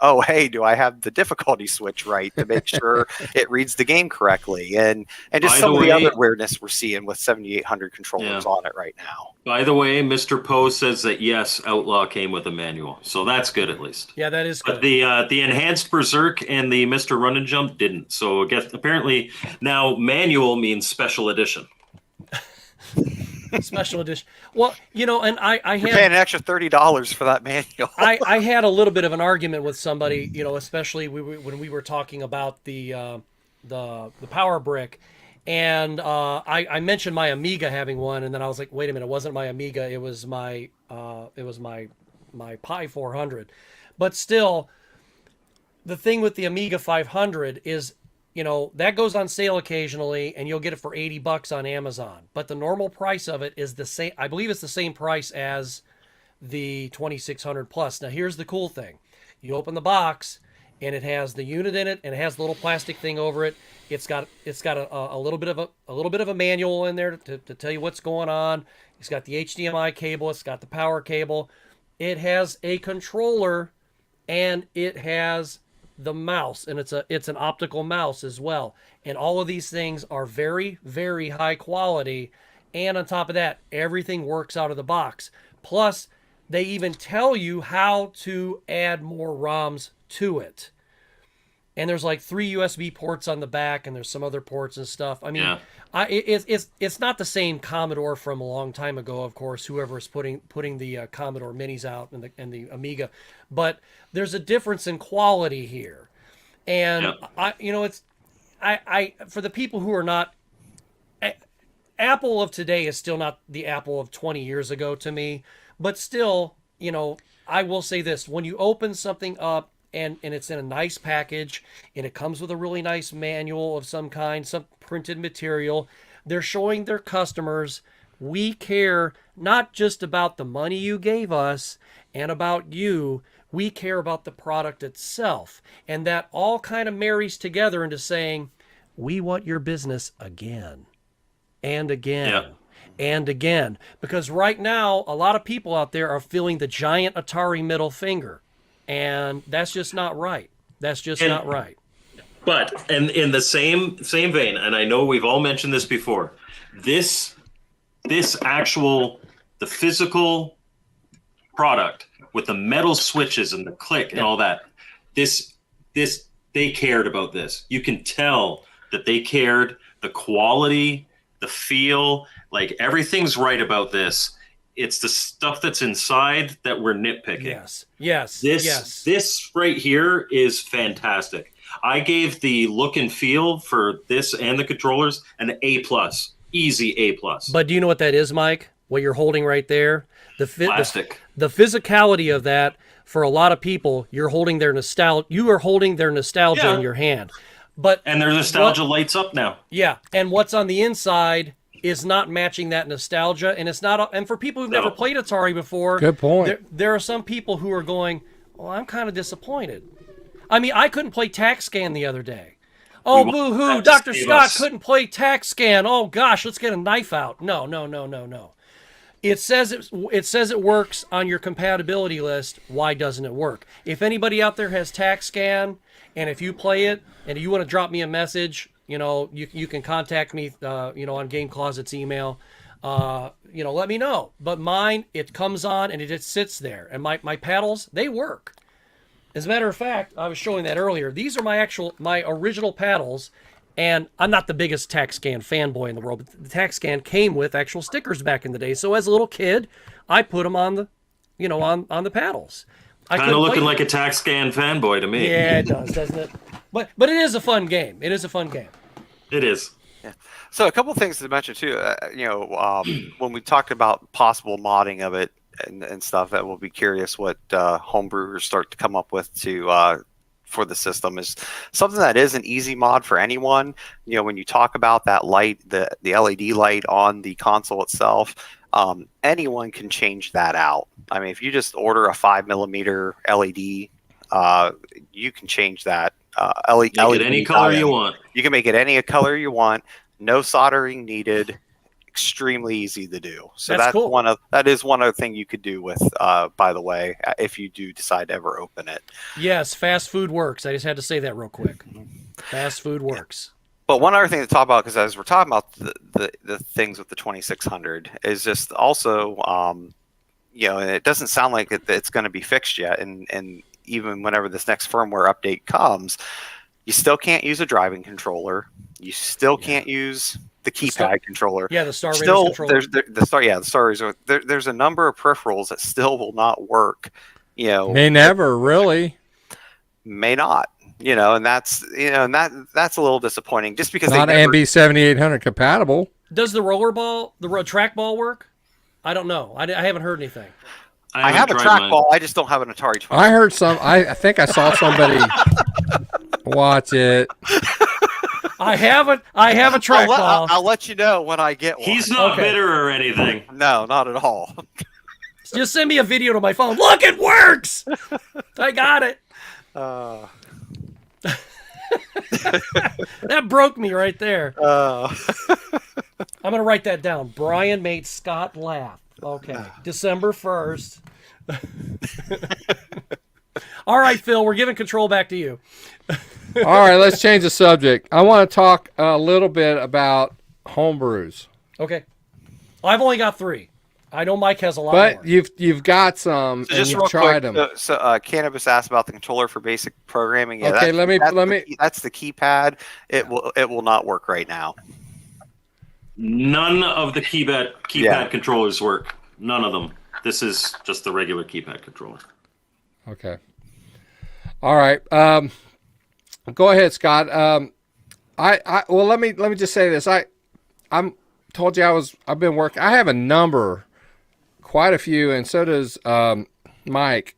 Oh, hey, do I have the difficulty switch right to make sure it reads the game correctly? And just some of the other weirdness we're seeing with 7800 controllers on it right now. By the way, Mr. Poe says that yes, Outlaw came with a manual, so that's good at least. Yeah, that is good. But the enhanced Berserk and the Mr. Run and Jump didn't. So I guess apparently now manual means special edition. Special edition. Well, and I had paying an extra $30 for that manual. I had a little bit of an argument with somebody, especially when we were talking about the Power Brick, and I mentioned my Amiga having one, and then I was like, wait a minute, it wasn't my Amiga, it was my Pi 400. But still, the thing with the Amiga 500 is, that goes on sale occasionally, and you'll get it for $80 on Amazon. But the normal price of it is the same. I believe it's the same price as the 2600 Plus. Now, here's the cool thing: you open the box, and it has the unit in it, and it has the little plastic thing over it. It's got a little bit of a manual in there to tell you what's going on. It's got the HDMI cable. It's got the power cable. It has a controller, and it has the mouse, and it's an optical mouse as well. And all of these things are very, very high quality. And on top of that, everything works out of the box. Plus, they even tell you how to add more ROMs to it. And there's like 3 USB ports on the back, and there's some other ports and stuff. I mean, it's not the same Commodore from a long time ago, of course, whoever is putting the Commodore Minis out and the Amiga, but there's a difference in quality here. And I for the people who are not, Apple of today is still not the Apple of 20 years ago to me, but still, I will say this: when you open something up, and it's in a nice package, and it comes with a really nice manual of some kind, some printed material, they're showing their customers, we care not just about the money you gave us and about you, we care about the product itself. And that all kind of marries together into saying, we want your business again and again. And again. Because right now, a lot of people out there are feeling the giant Atari middle finger. And that's just not right. That's just not right. But and in the same vein, and I know we've all mentioned this before, the physical product with the metal switches and the click and all that, this they cared about this. You can tell that they cared. The quality, the feel, like everything's right about this. It's the stuff that's inside that we're nitpicking. Yes. This right here is fantastic. I gave the look and feel for this and the controllers an A+, easy A+. But do you know what that is, Mike? What you're holding right there? Plastic. The physicality of that, for a lot of people, you are holding their nostalgia in your hand. And their nostalgia lights up now. Yeah, and what's on the inside is not matching that nostalgia, and it's not. And for people who've never played Atari before, good point. There are some people who are going, "Well, I'm kind of disappointed." I mean, I couldn't play TaxScan the other day. Oh, boo-hoo! Dr. Scott couldn't play TaxScan. Oh gosh, let's get a knife out. No. It says it works on your compatibility list. Why doesn't it work? If anybody out there has TaxScan, and if you play it, and you want to drop me a message, you can contact me, on Game Closet's email. let me know. But mine, it comes on and it just sits there. And my paddles, they work. As a matter of fact, I was showing that earlier. These are my original paddles. And I'm not the biggest TaxScan fanboy in the world, but the TaxScan came with actual stickers back in the day. So as a little kid, I put them on the, on the paddles. Kind of looking like a TaxScan fanboy to me. Yeah, it does, doesn't it? But it is a fun game. It is a fun game. It is. Yeah. So a couple things to mention too. When we talked about possible modding of it and stuff, that we'll be curious what homebrewers start to come up with for the system is something that is an easy mod for anyone. When you talk about that light, the LED light on the console itself, anyone can change that out. I mean, if you just order a 5mm LED, you can change that. Make it any color you want. You can make it any color you want. No soldering needed. Extremely easy to do. So that's cool. That is one other thing you could do with, by the way, if you do decide to ever open it. Yes, fast food works. I just had to say that real quick. Fast food works. But one other thing to talk about, because as we're talking about the things with the 2600, is just also, and it doesn't sound like it's going to be fixed yet. And even whenever this next firmware update comes, you still can't use a driving controller. You still can't use the keypad controller. Yeah, the Star Raiders controller. The Star Raiders. There's a number of peripherals that still will not work. May never really. May not. And that's that's a little disappointing. Just because not MB 7800 compatible. Does the trackball work? I don't know. I haven't heard anything. I have a trackball. I just don't have an Atari 20. I heard some. I think I saw somebody watch it. I have a trackball. I'll let you know when I get one. He's not bitter or anything. No, not at all. Just send me a video to my phone. Look, it works. I got it. That broke me right there. I'm going to write that down. Brian made Scott laugh. Okay. December 1st. All right, Phil, we're giving control back to you. All right, let's change the subject. I want to talk a little bit about homebrews. Okay. I've only got 3. I know Mike has a lot but more. you've got some, so and just you've real tried quick, them. Cannabis asked about the controller for basic programming. Yeah, okay, that's the keypad. It will not work right now. None of the keypad controllers work. None of them. This is just the regular keypad controller. Okay. All right. Go ahead, Scott. Well, let me just say this. I'm told you I've been working. I have quite a few, and so does Mike.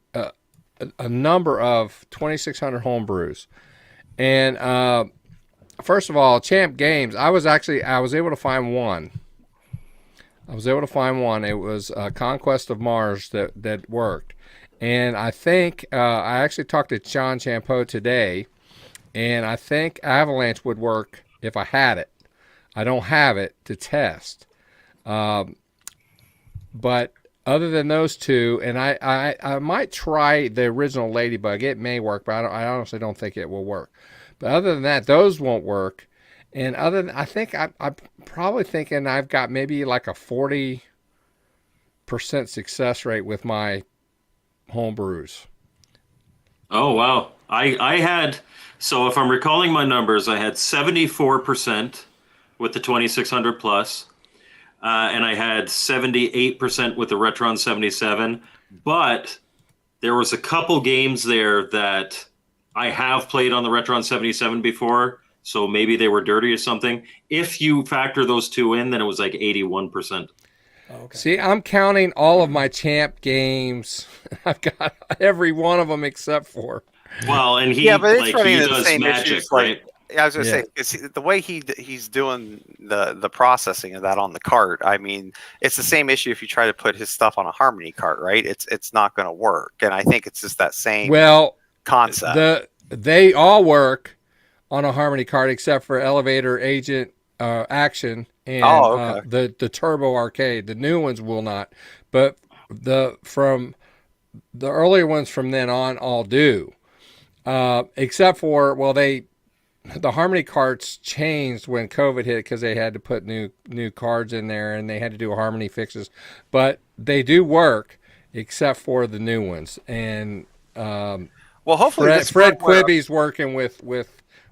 A number of 2600 homebrews, and first of all, Champ Games. I was able to find one. It was Conquest of Mars that worked. And I think I actually talked to John Champeau today, and I think Avalanche would work if I had it. I don't have it to test. But other than those two, and I might try the original Ladybug. It may work, but I honestly don't think it will work. But other than that, those won't work. And I think I'm probably thinking I've got maybe like a 40% success rate with my homebrews. Oh, wow. I had, so if I'm recalling my numbers, I had 74% with the 2600 plus, and I had 78% with the Retron 77, but there was a couple games there that I have played on the Retron 77 before, so maybe they were dirty or something. If you factor those two in, then it was like 81%. Oh, okay. See, I'm counting all of my Champ games. I've got every one of them except for. Well, and he, but it's running he into the does same magic, issues, right? I was going to say, it's the way he's doing the processing of that on the cart. I mean, it's the same issue if you try to put his stuff on a Harmony cart, right? It's not going to work, and I think it's just that same concept. They all work on a Harmony cart except for Elevator, Agent, Action, and the Turbo Arcade. The new ones will not, but the earlier ones from then on all do, except for the Harmony carts changed when COVID hit because they had to put new cards in there and they had to do Harmony fixes, but they do work except for the new ones. And Well, hopefully Fred Quibby's working with.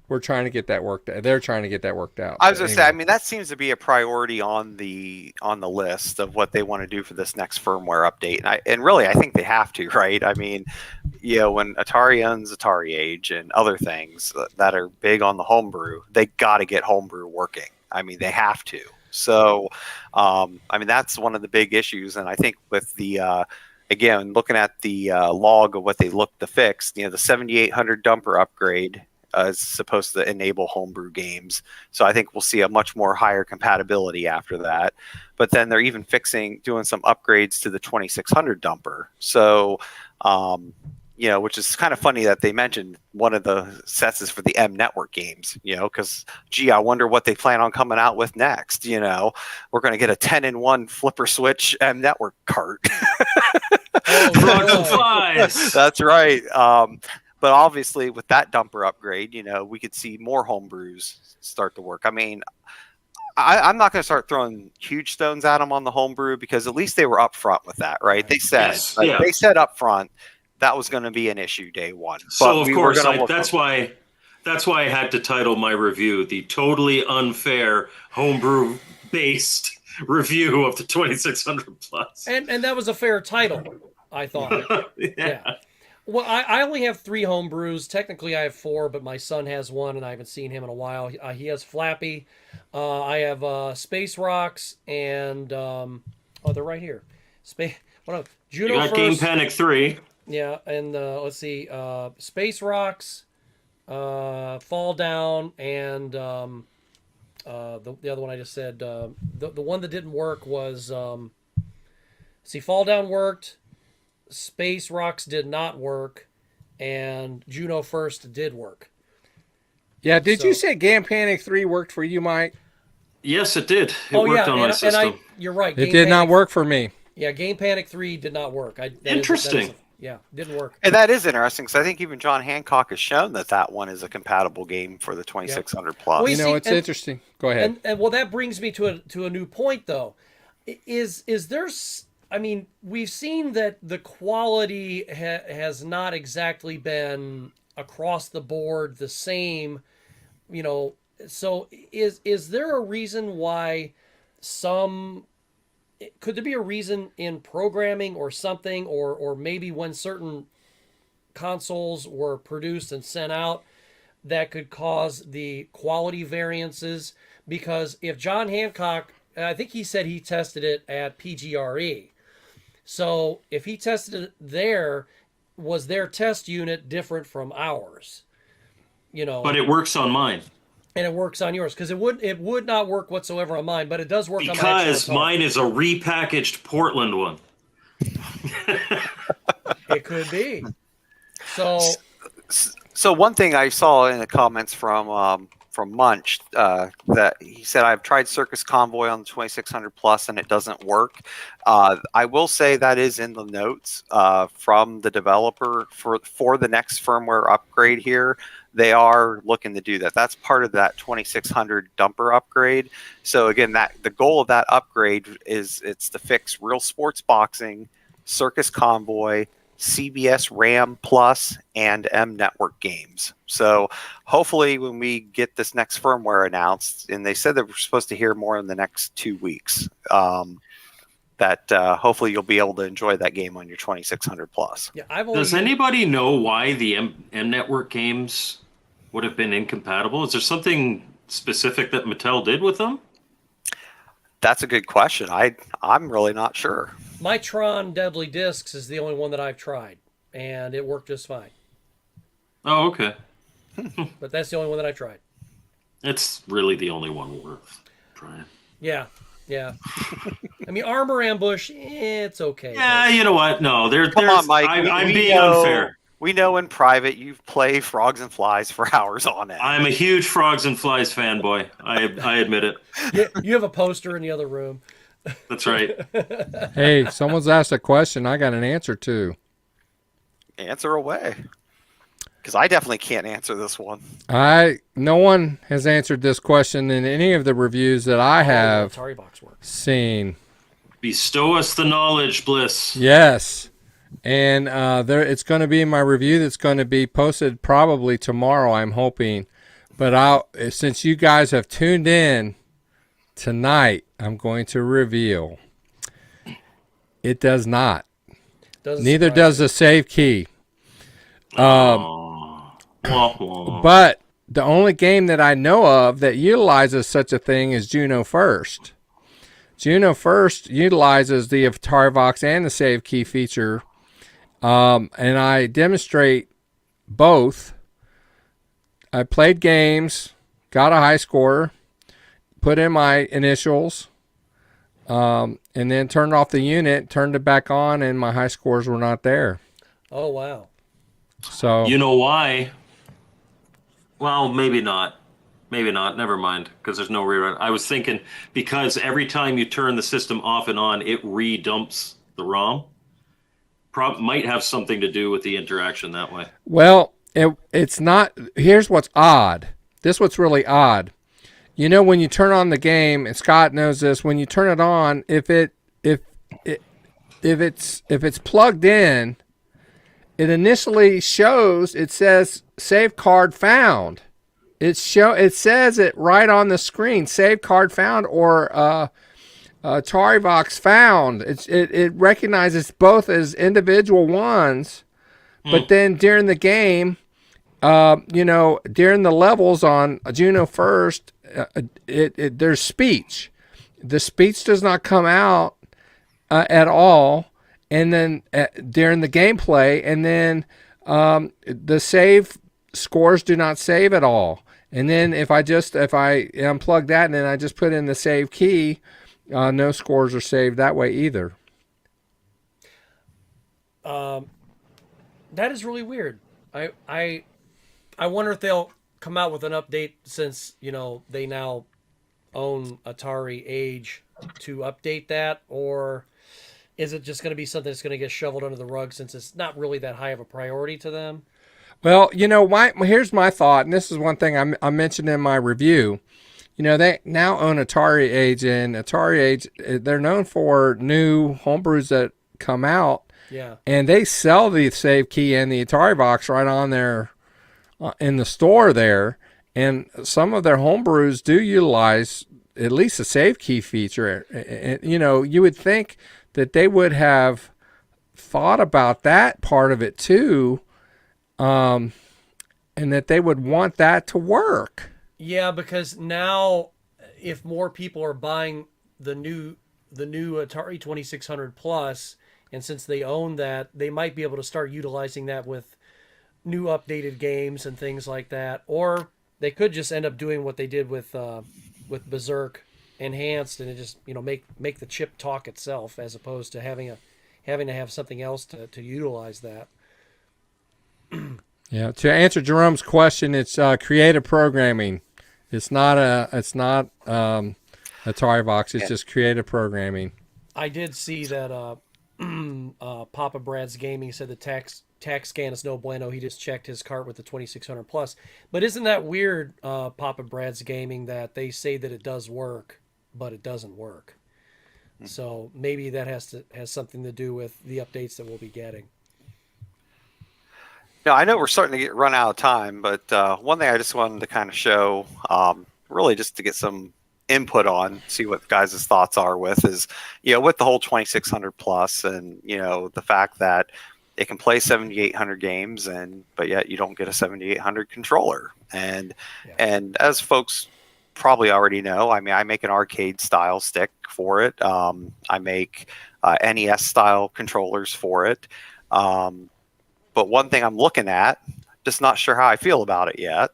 We're trying to get that worked out. They're trying to get that worked out. I was going to say, I mean, that seems to be a priority on the list of what they want to do for this next firmware update. And really, I think they have to, right? I mean, when Atari owns Atari Age and other things that are big on the homebrew, they got to get homebrew working. I mean, they have to. So, I mean, that's one of the big issues. And I think with the again, looking at the log of what they look to fix, the 7800 dumper upgrade is supposed to enable homebrew games. So I think we'll see a much more higher compatibility after that. But then they're even doing some upgrades to the 2600 dumper. So, which is kind of funny that they mentioned one of the sets is for the M Network games, because, I wonder what they plan on coming out with next. We're going to get a 10-in-1 flipper switch M Network cart. Frogs and flies. That's right. But obviously, with that dumper upgrade, we could see more homebrews start to work. I mean, I'm not going to start throwing huge stones at them on the homebrew because at least they were upfront with that, right? They said they said up front that was going to be an issue day one. So of course, that's why I had to title my review "The Totally Unfair Homebrew Based Review of the 2600 Plus." And that was a fair title, I thought. Yeah. Well, I only have 3 homebrews. Technically, I have 4, but my son has one, and I haven't seen him in a while. He has Flappy. I have Space Rocks, and they're right here. Juno you got first. Game Panic 3. Yeah, and let's see, Space Rocks, Fall Down, and the other one I just said. The one that didn't work was Fall Down worked. Space Rocks did not work, and Juno First did work. Yeah, did you say Game Panic 3 worked for you, Mike? Yes, it did. It worked on my system. You're right. It did not work for me. Yeah, Game Panic 3 did not work. Interesting. Didn't work. And that is interesting because I think even John Hancock has shown that one is a compatible game for the 2600 Plus. Well, it's interesting. Go ahead. And well, that brings me to a new point, though. Is there... I mean, we've seen that the quality has not exactly been across the board the same, So is there a reason why could there be a reason in programming or something, or maybe when certain consoles were produced and sent out that could cause the quality variances? Because if John Hancock, I think he said he tested it at PGRE. So if he tested it there, was their test unit different from ours? But it works on mine. And it works on yours because it would not work whatsoever on mine, but it does work on mine. Because mine is a repackaged Portland one. It could be. So one thing I saw in the comments from Munch that he said, I've tried Circus Convoy on the 2600 Plus and it doesn't work. I will say that is in the notes from the developer for the next firmware upgrade here. They are looking to do that. That's part of that 2600 dumper upgrade. So again, the goal of that upgrade it's to fix Real Sports Boxing, Circus Convoy, CBS RAM Plus, and M Network games. So hopefully when we get this next firmware announced, and they said that we're supposed to hear more in the next 2 weeks, that hopefully you'll be able to enjoy that game on your 2600 Plus. Yeah, Does anybody know why the M Network games would have been incompatible? Is there something specific that Mattel did with them? That's a good question. I'm really not sure. My Tron Deadly Discs is the only one that I've tried, and it worked just fine. Oh, okay. But that's the only one that I tried. It's really the only one worth trying. Yeah. I mean, Armor Ambush, it's okay. Yeah, you know what? No, Come on, Mike. I'm being unfair. We know in private you play Frogs and Flies for hours on end. I'm a huge Frogs and Flies fanboy. I admit it. You have a poster in the other room. That's right. Hey, someone's asked a question I got an answer to. Answer away. Because I definitely can't answer this one. No one has answered this question in any of the reviews that I have Atari box works. seen. Bestow us the knowledge, Bliss. Yes. And it's going to be in my review that's going to be posted probably tomorrow, I'm hoping. But since you guys have tuned in tonight, I'm going to reveal it does not. Neither does the save key. Wah, wah. But the only game that I know of that utilizes such a thing is Juno First. Juno First utilizes the Atari Vox and the save key feature, and I demonstrate both. I played games, got a high score, put in my initials, and then turned off the unit, turned it back on, and my high scores were not there. Oh, wow. So You know why? Well, maybe not. Maybe not. Never mind, because there's no rerun. I was thinking because every time you turn the system off and on, it redumps the ROM. Might have something to do with the interaction that way. well, it's not. Here's what's odd. This what's really odd. You know, when you turn on the game, and Scott knows this, when you turn it on, if it's plugged in, it initially shows, it says save card found. It says it right on the screen, save card found or Atari Vox found. It recognizes both as individual ones, but then during the game, during the levels on Juno First, there's speech. The speech does not come out at all, and then during the gameplay, and then the save scores do not save at all. And then if I unplug that and then I just put in the save key, no scores are saved that way either. That is really weird. I wonder if they'll come out with an update since, they now own Atari Age to update that, or is it just going to be something that's going to get shoveled under the rug since it's not really that high of a priority to them? Well, here's my thought, and this is one thing I mentioned in my review. They now own Atari Age, and Atari Age, they're known for new homebrews that come out. Yeah. And they sell the save key and the Atari Vox right on there in the store there. And some of their homebrews do utilize at least a save key feature. And, you would think that they would have thought about that part of it too. And that they would want that to work. Yeah, because now if more people are buying the new Atari 2600 Plus, and since they own that, they might be able to start utilizing that with new updated games and things like that. Or they could just end up doing what they did with Berserk Enhanced, and it just make the chip talk itself, as opposed to having to have something else to utilize that. Yeah. To answer Jerome's question, it's creative programming. It's not Atari Vox. It's just creative programming. I did see that Papa Brad's Gaming said the tax scan is no bueno. He just checked his cart with the 2600 Plus. But isn't that weird, Papa Brad's Gaming, that they say that it does work, but it doesn't work? So maybe that has something to do with the updates that we'll be getting. Now, I know we're starting to run out of time, but one thing I just wanted to kind of show, really just to get some input on, see what guys' thoughts are with, is, with the whole 2600 Plus and, the fact that it can play 7,800 games, but yet you don't get a 7,800 controller. And as folks probably already know, I mean, I make an arcade style stick for it. I make NES style controllers for it. But one thing I'm looking at, just not sure how I feel about it yet,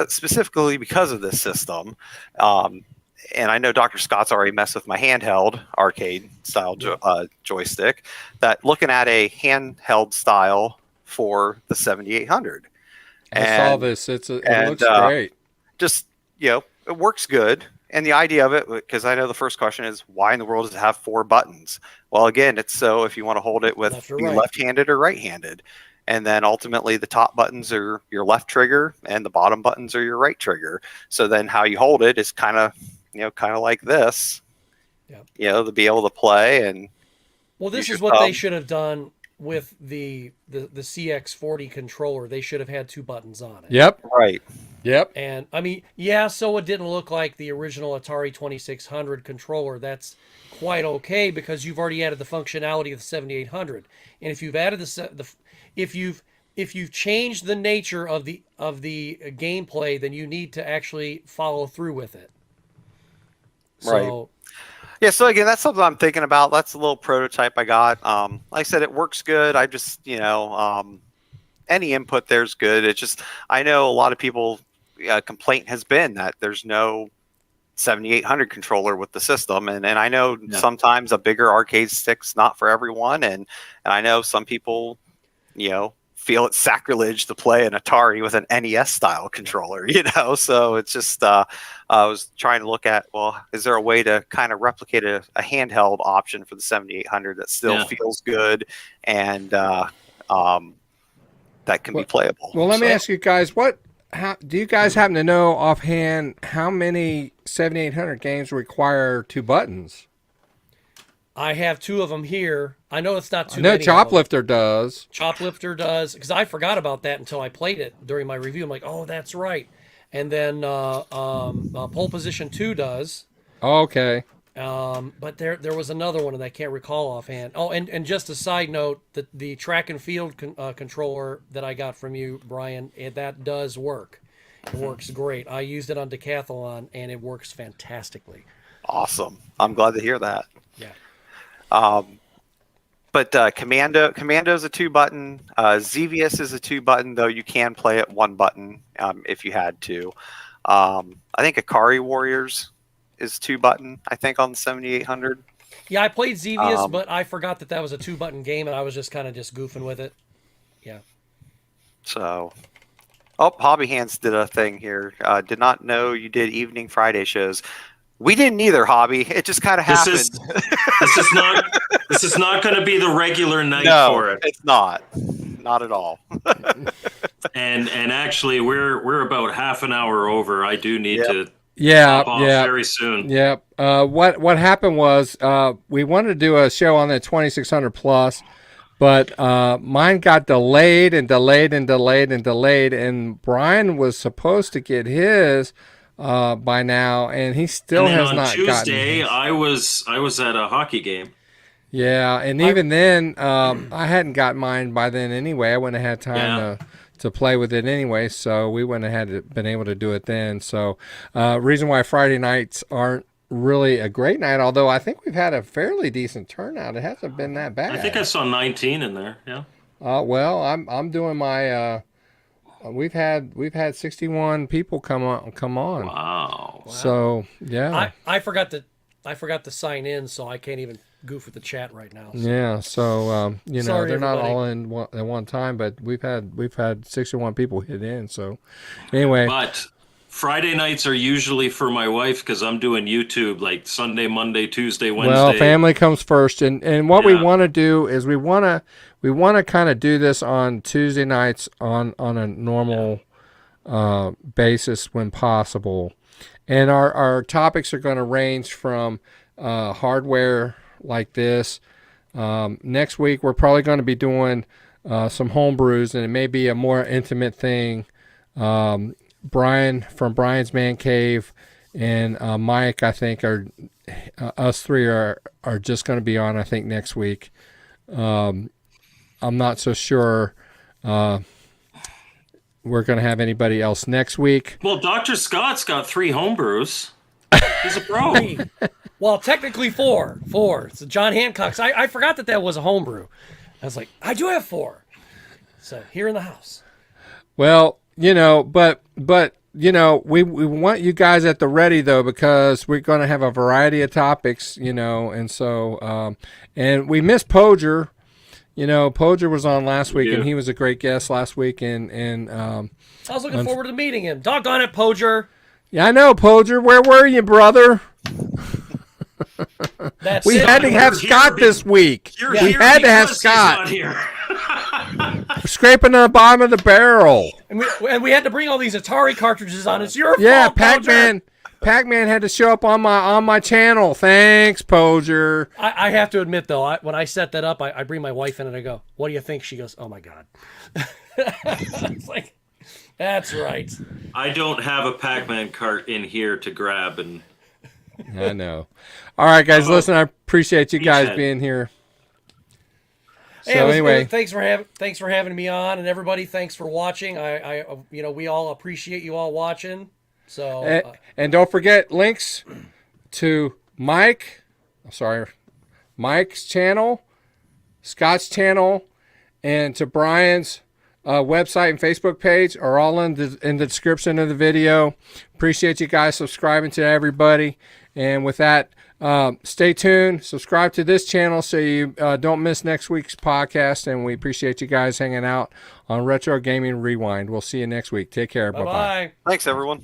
specifically because of this system. And I know Dr. Scott's already messed with my handheld arcade style joystick. That looking at a handheld style for the 7800. I saw this. It looks great. Just it works good. And the idea of it, because I know the first question is, why in the world does it have 4 buttons? Well, again, it's so if you want to hold it with left-handed or right-handed. and then ultimately the top buttons are your left trigger and the bottom buttons are your right trigger. So then how you hold it is kind of like this. Yep. To be able to play. And well, this is what they should have done with the CX40 controller. They should have had 2 buttons on it. Yep. Right. Yep. And I mean, so it didn't look like the original Atari 2600 controller. That's quite okay because you've already added the functionality of the 7800. And if you've added if you've changed the nature of the gameplay, then you need to actually follow through with it. Right. So, yeah, so again, that's something I'm thinking about. That's a little prototype I got. Like I said, it works good. I just, any input there's good. It's just, I know a lot of people, complaint has been that there's no 7800 controller with the system. And I know sometimes a bigger arcade stick's not for everyone. And I know some people, feel it's sacrilege to play an Atari with an NES style controller, so it's just I was trying to look at, well, is there a way to kind of replicate a handheld option for the 7800 that still feels good and that can be playable? Well, let me ask you guys, how do you guys happen to know offhand how many 7800 games require 2 buttons? I have 2 of them here. I know it's not too No, many. Choplifter does. Choplifter does, because I forgot about that until I played it during my review. I'm like, oh, that's right. And then Pole Position 2 does. Okay. But there was another one, and I can't recall offhand. Oh, and just a side note, the track and field controller that I got from you, Brian, that does work. It works great. I used it on Decathlon, and it works fantastically. Awesome. I'm glad to hear that. Yeah. But Commando is a 2-button. Xevious is a 2-button, though you can play it 1 button if you had to. I think Akari Warriors is 2-button, I think, on the 7800. Yeah, I played Xevious, but I forgot that was a 2-button game, and I was just kind of goofing with it. Yeah. So, Hobby Hands did a thing here. Did not know you did evening Friday shows. We didn't either, Hobby. It just kind of happened. This is not going to be the regular night for it. It's not at all. and actually, we're about half an hour over. I do need to hop off very soon. Yep. What happened was we wanted to do a show on the 2600 plus, but mine got delayed, and Brian was supposed to get his by now, and he still has not gotten his. On Tuesday, I was at a hockey game. Yeah, and even then, I hadn't got mine by then anyway. I wouldn't have had time to play with it anyway, so we wouldn't have been able to do it then. So, reason why Friday nights aren't really a great night, although I think we've had a fairly decent turnout. It hasn't been that bad. I think I saw 19 in there. Yeah. Well, I'm doing my. We've had 61 people come on. Wow. So yeah. I forgot to sign in, so I can't even goof with the chat right now. So. Yeah. So Sorry, they're not everybody. all in at one time, but we've had 61 people hit in. So anyway. But Friday nights are usually for my wife because I'm doing YouTube like Sunday, Monday, Tuesday, Wednesday. Well, family comes first, and what we want to do is we want to kind of do this on Tuesday nights on a normal basis when possible, and our topics are going to range from hardware like this. Next week we're probably going to be doing some homebrews, and it may be a more intimate thing. Brian from Brian's Man Cave and Mike, I think, are us three are just going to be on, I think, next week. I'm not so sure we're going to have anybody else next week. Well, Dr. Scott's got 3 homebrews. He's a pro. Well, technically 4. So John Hancock's. I forgot that was a homebrew. I was like, I do have 4. So here in the house. Well, but we want you guys at the ready though, because we're going to have a variety of topics, and so and we missed Pojr. Pojr was on last week, and he was a great guest last week, and I was looking forward to meeting him. Doggone it, Pojr. Yeah, I know, Pojr. Where were you, brother? We had to have Scott this week. We had to have Scott. scraping the bottom of the barrel. And we had to bring all these Atari cartridges on. It's your Yeah, fault, Pojr. Pac-Man had to show up on my channel. Thanks, Pojr. I have to admit, though, when I set that up, I bring my wife in and I go, what do you think? She goes, oh, my God. It's like, that's right. I don't have a Pac-Man cart in here to grab and. I know. All right, guys, listen, I appreciate you guys being here. So anyway, thanks for having me on, and everybody, thanks for watching. We all appreciate you all watching. So and don't forget links to Mike's channel, Scott's channel, and to Brian's website and Facebook page are all in the description of the video. Appreciate you guys subscribing to everybody. And with that, stay tuned. Subscribe to this channel so you don't miss next week's podcast. And we appreciate you guys hanging out on Retro Gaming Rewind. We'll see you next week. Take care. Bye-bye. Thanks, everyone.